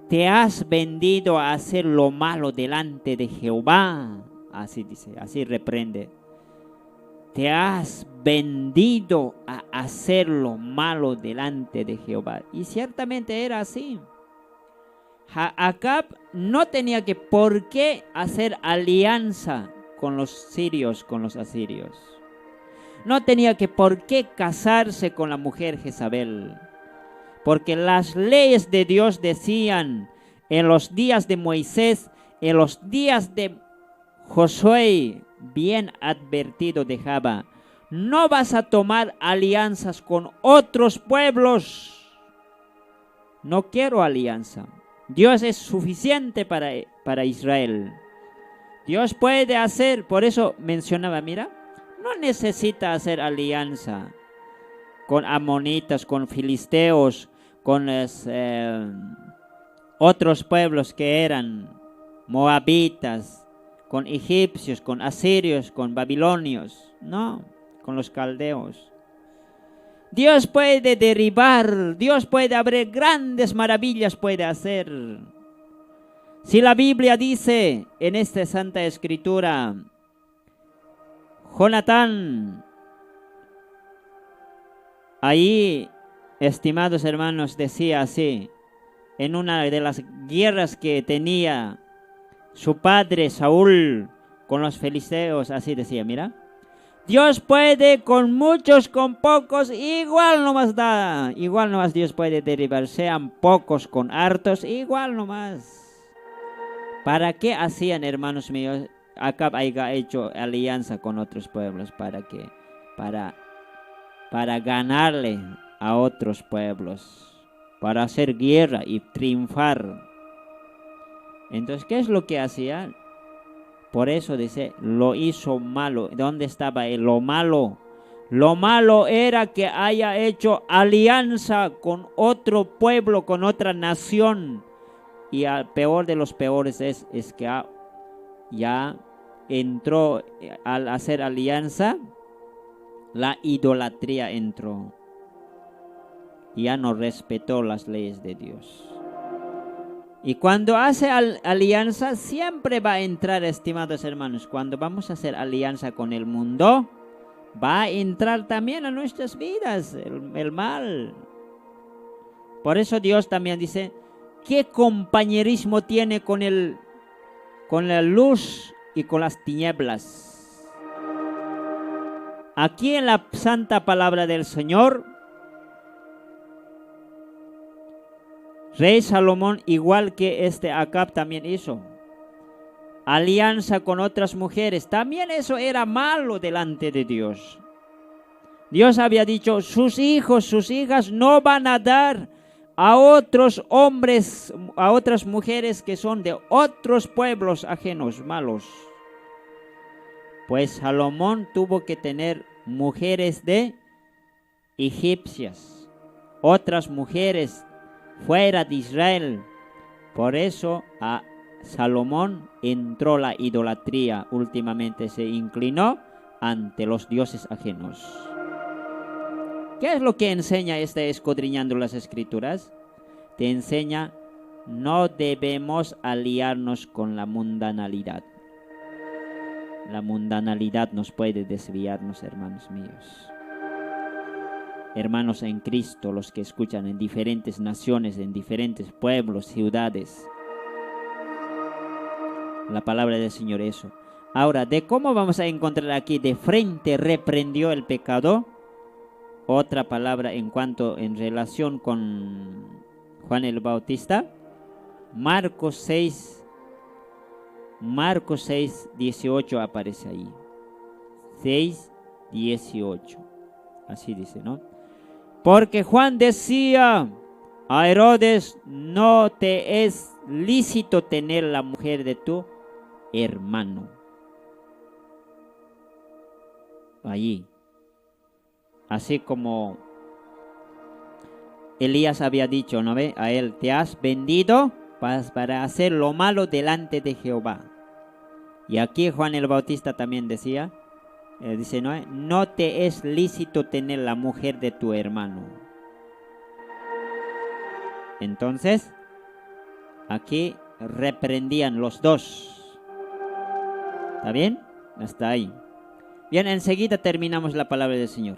te has vendido a hacer lo malo delante de Jehová. Así dice, así reprende. Te has vendido a hacer lo malo delante de Jehová. Y ciertamente era así. Acab no tenía por qué hacer alianza con los sirios, con los asirios. No tenía por qué casarse con la mujer Jezabel. Porque las leyes de Dios decían en los días de Moisés, en los días de Josué, bien advertido dejaba: no vas a tomar alianzas con otros pueblos. No quiero alianza. Dios es suficiente para Israel. Dios puede hacer, por eso mencionaba, mira, no necesita hacer alianza con amonitas, con filisteos, con los, otros pueblos que eran moabitas, con egipcios, con asirios, con babilonios. No, con los caldeos. Dios puede derribar, Dios puede abrir grandes maravillas, puede hacer. Si la Biblia dice en esta Santa Escritura, Jonatán, ahí, estimados hermanos, decía así, en una de las guerras que tenía su padre Saúl con los filisteos, así decía, mira: Dios puede con muchos, con pocos, igual nomás da. Igual nomás Dios puede derribar, sean pocos con hartos, igual nomás. ¿Para qué hacían, hermanos míos? Acab haya hecho alianza con otros pueblos. ¿Para qué? Para ganarle a otros pueblos. Para hacer guerra y triunfar. Entonces, ¿qué es lo que hacía? Por eso dice, lo hizo malo. ¿Dónde estaba lo malo? Lo malo era que haya hecho alianza con otro pueblo, con otra nación. Y el peor de los peores es que ya entró, al hacer alianza, la idolatría entró. Ya no respetó las leyes de Dios. Y cuando hace alianza, siempre va a entrar, estimados hermanos, cuando vamos a hacer alianza con el mundo, va a entrar también a nuestras vidas el mal. Por eso Dios también dice: ¿qué compañerismo tiene con la luz y con las tinieblas? Aquí en la santa palabra del Señor, Rey Salomón, igual que Acab, también hizo alianza con otras mujeres. También eso era malo delante de Dios. Dios había dicho: sus hijos, sus hijas no van a dar a otros hombres, a otras mujeres que son de otros pueblos ajenos, malos. Pues Salomón tuvo que tener mujeres de egipcias, otras mujeres fuera de Israel. Por eso a Salomón entró la idolatría. Últimamente se inclinó ante los dioses ajenos. ¿Qué es lo que enseña escudriñando las Escrituras? Te enseña: no debemos aliarnos con la mundanalidad. La mundanalidad nos puede desviarnos, hermanos míos. Hermanos en Cristo, los que escuchan en diferentes naciones, en diferentes pueblos, ciudades. La palabra del Señor, eso. Ahora, ¿de cómo vamos a encontrar aquí? De frente reprendió el pecado. Otra palabra en relación con Juan el Bautista. Marcos 6, 18 aparece ahí. 18. Así dice, ¿no? Porque Juan decía a Herodes: no te es lícito tener la mujer de tu hermano. Allí. Así como Elías había dicho, ¿no ve? A él: te has vendido para hacer lo malo delante de Jehová. Y aquí Juan el Bautista también decía, dice, ¿no? No te es lícito tener la mujer de tu hermano. Entonces, aquí reprendían los dos. ¿Está bien? Hasta ahí. Bien, enseguida terminamos la palabra del Señor.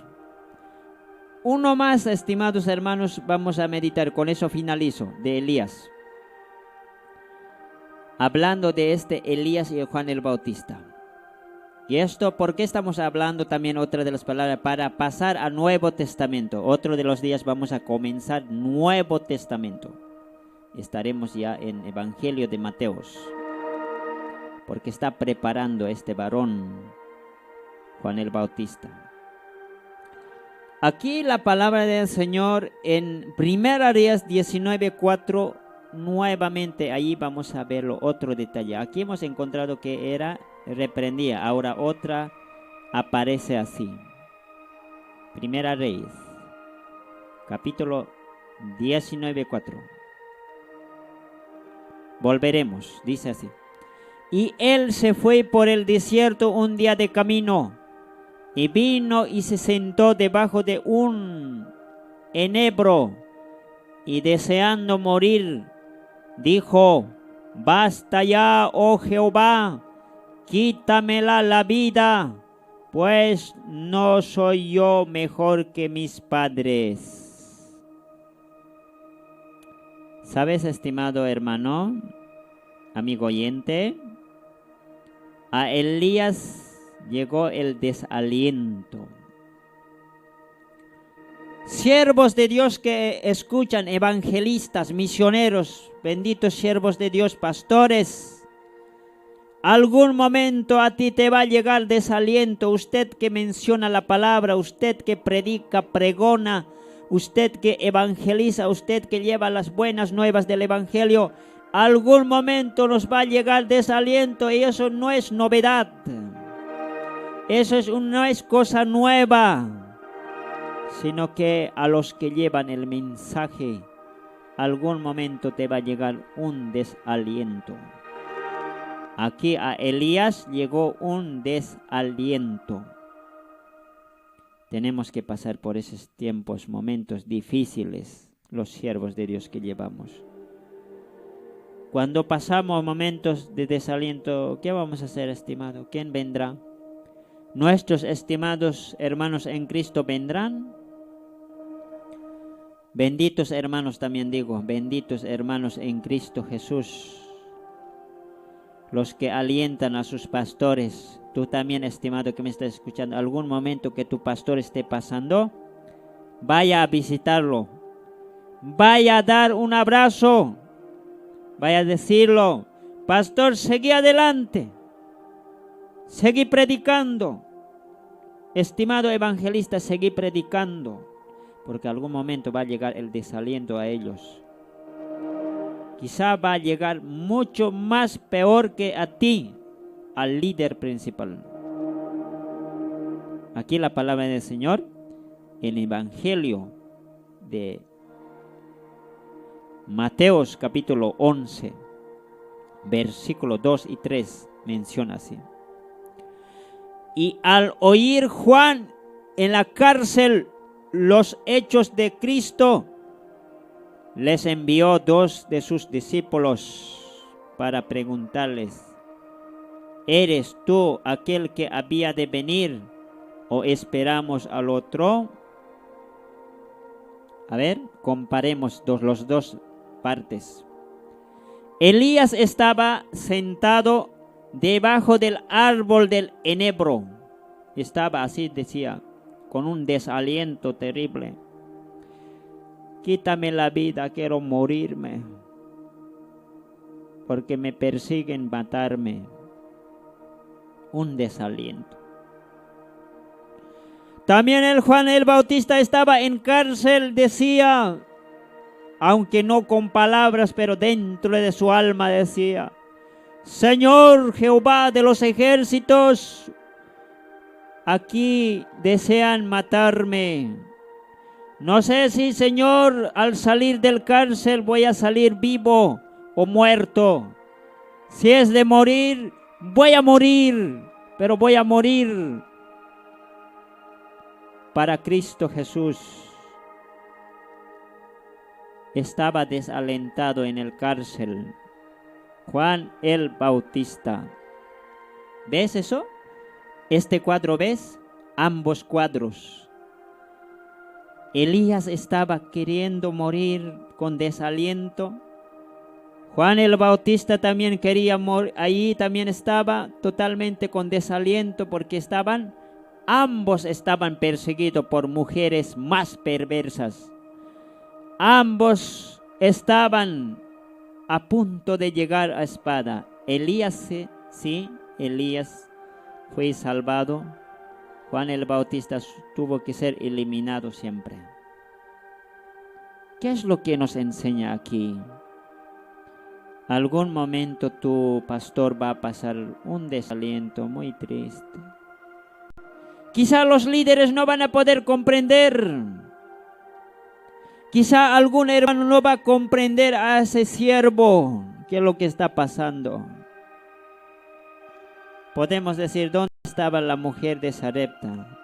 Uno más, estimados hermanos, vamos a meditar. Con eso finalizo, de Elías. Hablando de este Elías y Juan el Bautista. Y esto, ¿por qué estamos hablando también otra de las palabras? Para pasar al Nuevo Testamento. Otro de los días vamos a comenzar Nuevo Testamento. Estaremos ya en Evangelio de Mateos. Porque está preparando este varón, Juan el Bautista. Aquí la palabra del Señor en 1 Reyes 19:4, nuevamente ahí vamos a verlo, otro detalle. Aquí hemos encontrado que era reprendía, ahora otra aparece así. 1 Reyes, capítulo 19:4. Volveremos, dice así. Y él se fue por el desierto un día de camino, y vino y se sentó debajo de un enebro, y deseando morir, dijo: basta ya, oh Jehová, quítamela la vida, pues no soy yo mejor que mis padres. ¿Sabes, estimado hermano, amigo oyente? A Elías llegó el desaliento. Siervos de Dios que escuchan, evangelistas, misioneros, benditos siervos de Dios, pastores, algún momento a ti te va a llegar desaliento. Usted que menciona la palabra, usted que predica, pregona, usted que evangeliza, usted que lleva las buenas nuevas del evangelio, algún momento nos va a llegar desaliento, y eso no es novedad. Eso no es cosa nueva, sino que a los que llevan el mensaje, algún momento te va a llegar un desaliento. Aquí a Elías llegó un desaliento. Tenemos que pasar por esos tiempos, momentos difíciles, los siervos de Dios que llevamos. Cuando pasamos momentos de desaliento, ¿qué vamos a hacer, estimado? ¿Quién vendrá? ¿Nuestros estimados hermanos en Cristo vendrán? Benditos hermanos, también digo, benditos hermanos en Cristo Jesús, los que alientan a sus pastores. Tú también, estimado que me estás escuchando, algún momento que tu pastor esté pasando, vaya a visitarlo, vaya a dar un abrazo, vaya a decirlo: pastor, seguí adelante, seguí predicando. Estimado evangelista, seguí predicando, porque algún momento va a llegar el desaliento a ellos. Quizá va a llegar mucho más peor que a ti, al líder principal. Aquí la palabra del Señor, en el Evangelio de Mateos capítulo 11, versículos 2 y 3, menciona así. Y al oír Juan en la cárcel los hechos de Cristo, les envió 2 de sus discípulos para preguntarles: ¿eres tú aquel que había de venir, o esperamos al otro? A ver, comparemos los dos partes. Elías estaba sentado debajo del árbol del enebro. Estaba así, decía, con un desaliento terrible. Quítame la vida, quiero morirme, porque me persiguen matarme. Un desaliento. También el Juan el Bautista estaba en cárcel, decía, aunque no con palabras, pero dentro de su alma decía: Señor Jehová de los ejércitos, aquí desean matarme. No sé si, Señor, al salir del cárcel voy a salir vivo o muerto. Si es de morir, voy a morir, pero voy a morir para Cristo Jesús. Estaba desalentado en el cárcel Juan el Bautista. ¿Ves eso? Este cuadro, ¿ves? Ambos cuadros. Elías estaba queriendo morir con desaliento. Juan el Bautista también quería morir. Ahí también estaba totalmente con desaliento porque ambos estaban perseguidos por mujeres más perversas. Ambos estaban a punto de llegar a espada. Elías, sí, Elías fue salvado. Juan el Bautista tuvo que ser eliminado siempre. ¿Qué es lo que nos enseña aquí? Algún momento tu pastor va a pasar un desaliento muy triste. Quizá los líderes no van a poder comprender. Quizá algún hermano no va a comprender a ese siervo qué es lo que está pasando. Podemos decir, ¿dónde estaba la mujer de Sarepta?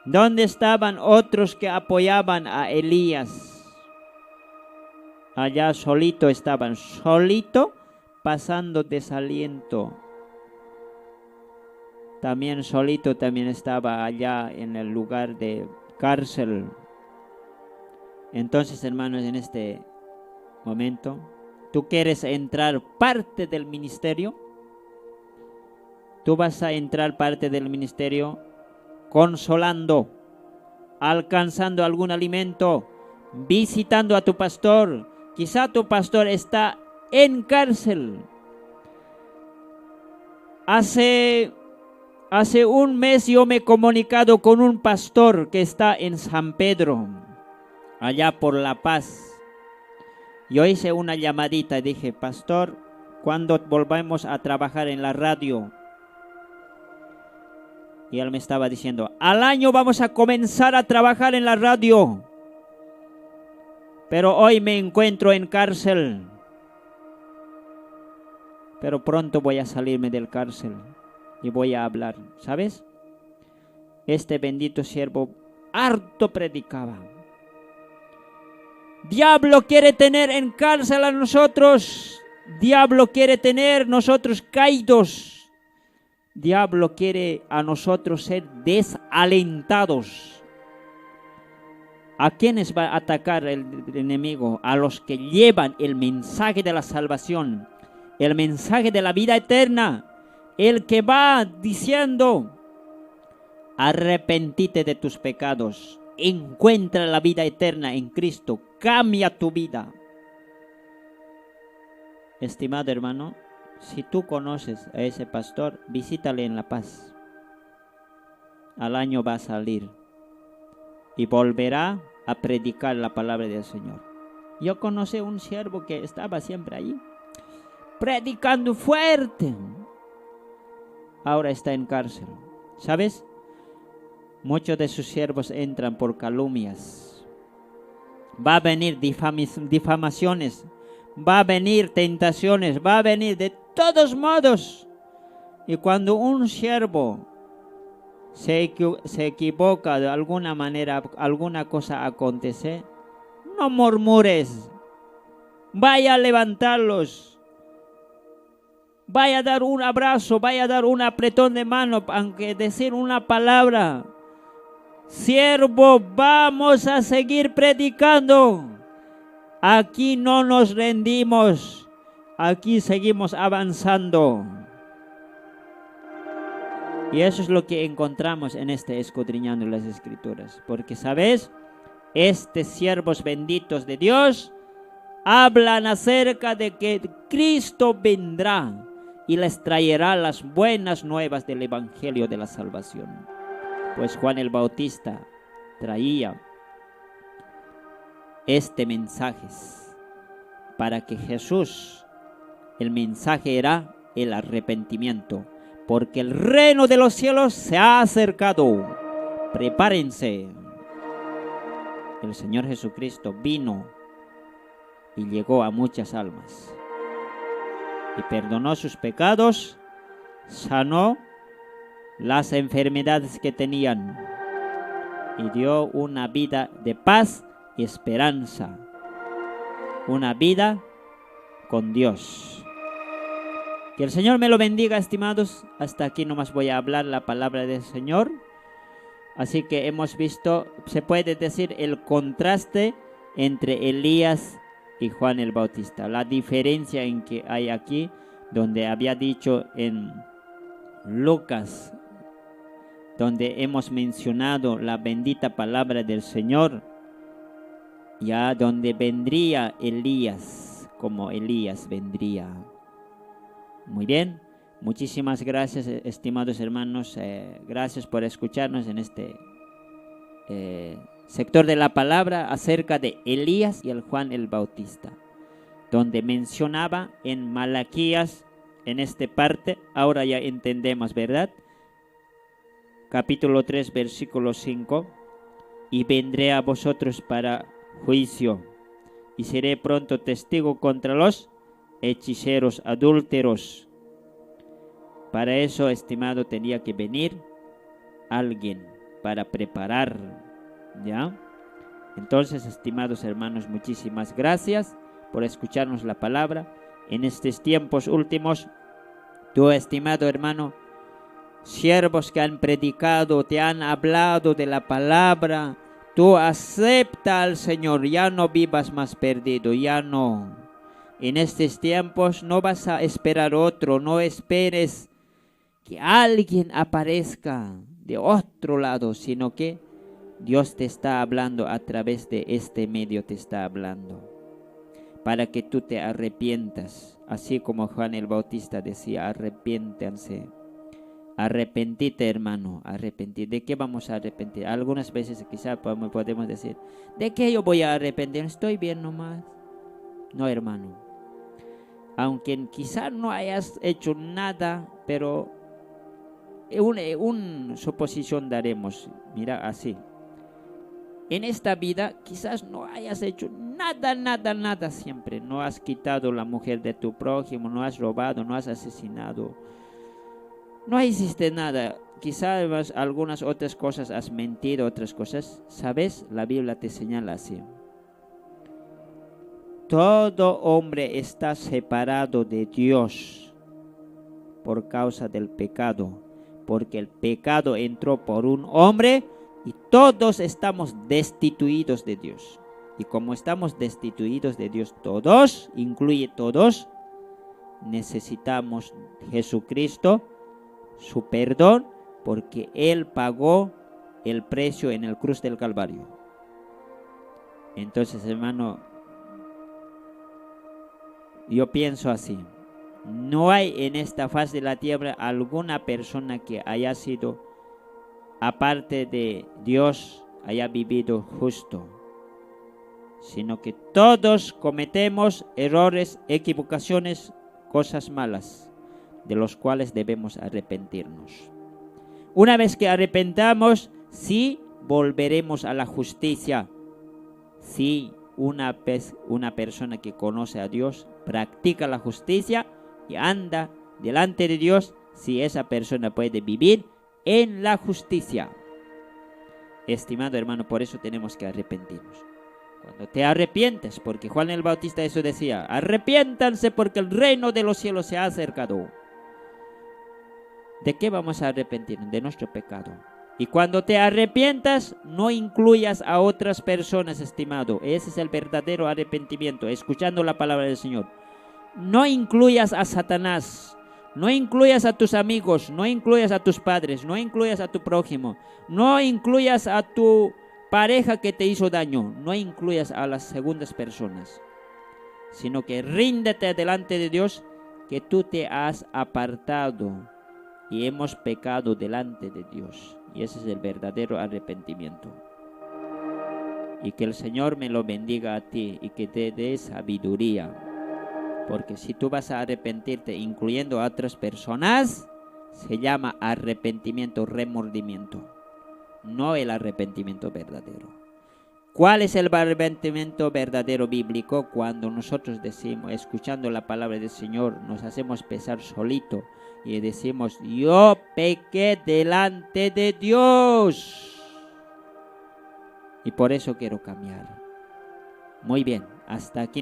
¿Dónde estaban otros que apoyaban a Elías? Allá solito estaban, solito pasando desaliento. También solito también estaba allá en el lugar de cárcel. Entonces, hermanos, en este momento, ¿tú quieres entrar parte del ministerio? Tú vas a entrar parte del ministerio consolando, alcanzando algún alimento, visitando a tu pastor. Quizá tu pastor está en cárcel. Hace un mes yo me he comunicado con un pastor que está en San Pedro, allá por La Paz. Yo hice una llamadita y dije: pastor, ¿cuándo volvemos a trabajar en la radio? Y él me estaba diciendo: al año vamos a comenzar a trabajar en la radio, pero hoy me encuentro en cárcel, pero pronto voy a salirme del cárcel y voy a hablar. ¿Sabes? Este bendito siervo harto predicaba. Diablo quiere tener en cárcel a nosotros. Diablo quiere tener nosotros caídos. Diablo quiere a nosotros ser desalentados. ¿A quiénes va a atacar el enemigo? A los que llevan el mensaje de la salvación, el mensaje de la vida eterna. El que va diciendo: arrepentite de tus pecados, encuentra la vida eterna en Cristo, cambia tu vida. Estimado hermano, si tú conoces a ese pastor, visítale en La Paz. Al año va a salir y volverá a predicar la palabra del Señor. Yo conocí un siervo que estaba siempre allí, predicando fuerte. Ahora está en cárcel. ¿Sabes? Muchos de sus siervos entran por calumnias. Va a venir difamaciones. Va a venir tentaciones. Va a venir de todos modos. Y cuando un siervo se equivoca de alguna manera, alguna cosa acontece, no murmures. Vaya a levantarlos. Vaya a dar un abrazo, vaya a dar un apretón de mano, aunque decir una palabra. Siervo, vamos a seguir predicando. Aquí no nos rendimos. Aquí seguimos avanzando. Y eso es lo que encontramos en escudriñando las Escrituras. Porque, ¿sabes? Estos siervos benditos de Dios hablan acerca de que Cristo vendrá y les traerá las buenas nuevas del Evangelio de la salvación. pues Juan el Bautista traía este mensaje para que Jesús, el mensaje era el arrepentimiento, porque el reino de los cielos se ha acercado. Prepárense. El Señor Jesucristo vino y llegó a muchas almas y perdonó sus pecados, sanó las enfermedades que tenían y dio una vida de paz y esperanza, una vida con Dios. Que el Señor me lo bendiga, estimados. Hasta aquí nomás voy a hablar la palabra del Señor. Así que hemos visto, se puede decir, el contraste entre Elías y Juan el Bautista. La diferencia en que hay aquí, donde había dicho en Lucas, donde hemos mencionado la bendita palabra del Señor, ya donde vendría Elías, como Elías vendría. Muy bien, muchísimas gracias, estimados hermanos. Gracias por escucharnos en este sector de la palabra acerca de Elías y el Juan el Bautista, donde mencionaba en Malaquías, en esta parte, ahora ya entendemos, ¿verdad? Capítulo 3, versículo 5, y vendré a vosotros para juicio, y seré pronto testigo contra los hechiceros, adúlteros. Para eso, estimado, tenía que venir alguien para preparar, ¿ya? Entonces, estimados hermanos, muchísimas gracias por escucharnos la palabra. En estos tiempos últimos, tú, estimado hermano, siervos que han predicado, te han hablado de la palabra, tú acepta al Señor, ya no vivas más perdido, ya no. En estos tiempos no vas a esperar otro, no esperes que alguien aparezca de otro lado, sino que Dios te está hablando a través de este medio, te está hablando, para que tú te arrepientas, así como Juan el Bautista decía, arrepiéntanse. Arrepentite, hermano, arrepentir. ¿De qué vamos a arrepentir? Algunas veces quizá podemos decir, ¿de qué yo voy a arrepentir? Estoy bien nomás. No, hermano. Aunque quizá no hayas hecho nada, pero una suposición daremos. Mira, así. En esta vida quizás no hayas hecho nada siempre. No has quitado la mujer de tu prójimo, no has robado, no has asesinado. No hiciste nada, quizás algunas otras cosas has mentido, otras cosas, ¿sabes? La Biblia te señala así. Todo hombre está separado de Dios por causa del pecado, porque el pecado entró por un hombre y todos estamos destituidos de Dios. Y como estamos destituidos de Dios todos, incluye todos, necesitamos Jesucristo, su perdón, porque Él pagó el precio en el cruz del Calvario. Entonces, hermano, yo pienso así. No hay en esta faz de la tierra alguna persona que haya sido, aparte de Dios, haya vivido justo, sino que todos cometemos errores, equivocaciones, cosas malas, de los cuales debemos arrepentirnos. Una vez que arrepentamos, sí volveremos a la justicia. Sí, una persona que conoce a Dios, practica la justicia y anda delante de Dios, si esa persona puede vivir en la justicia. Estimado hermano, por eso tenemos que arrepentirnos. Cuando te arrepientes, porque Juan el Bautista eso decía, arrepiéntanse porque el reino de los cielos se ha acercado. ¿De qué vamos a arrepentirnos? De nuestro pecado. Y cuando te arrepientas, no incluyas a otras personas, estimado. Ese es el verdadero arrepentimiento, escuchando la palabra del Señor. No incluyas a Satanás, no incluyas a tus amigos, no incluyas a tus padres, no incluyas a tu prójimo, no incluyas a tu pareja que te hizo daño, no incluyas a las segundas personas, sino que ríndete delante de Dios, que tú te has apartado y hemos pecado delante de Dios. Y ese es el verdadero arrepentimiento. Y que el Señor me lo bendiga a ti y que te dé sabiduría. Porque si tú vas a arrepentirte incluyendo a otras personas, se llama arrepentimiento, remordimiento, no el arrepentimiento verdadero. ¿Cuál es el arrepentimiento verdadero bíblico? Cuando nosotros decimos, escuchando la palabra del Señor, nos hacemos pesar solito y decimos, yo pequé delante de Dios y por eso quiero cambiar. Muy bien, hasta aquí.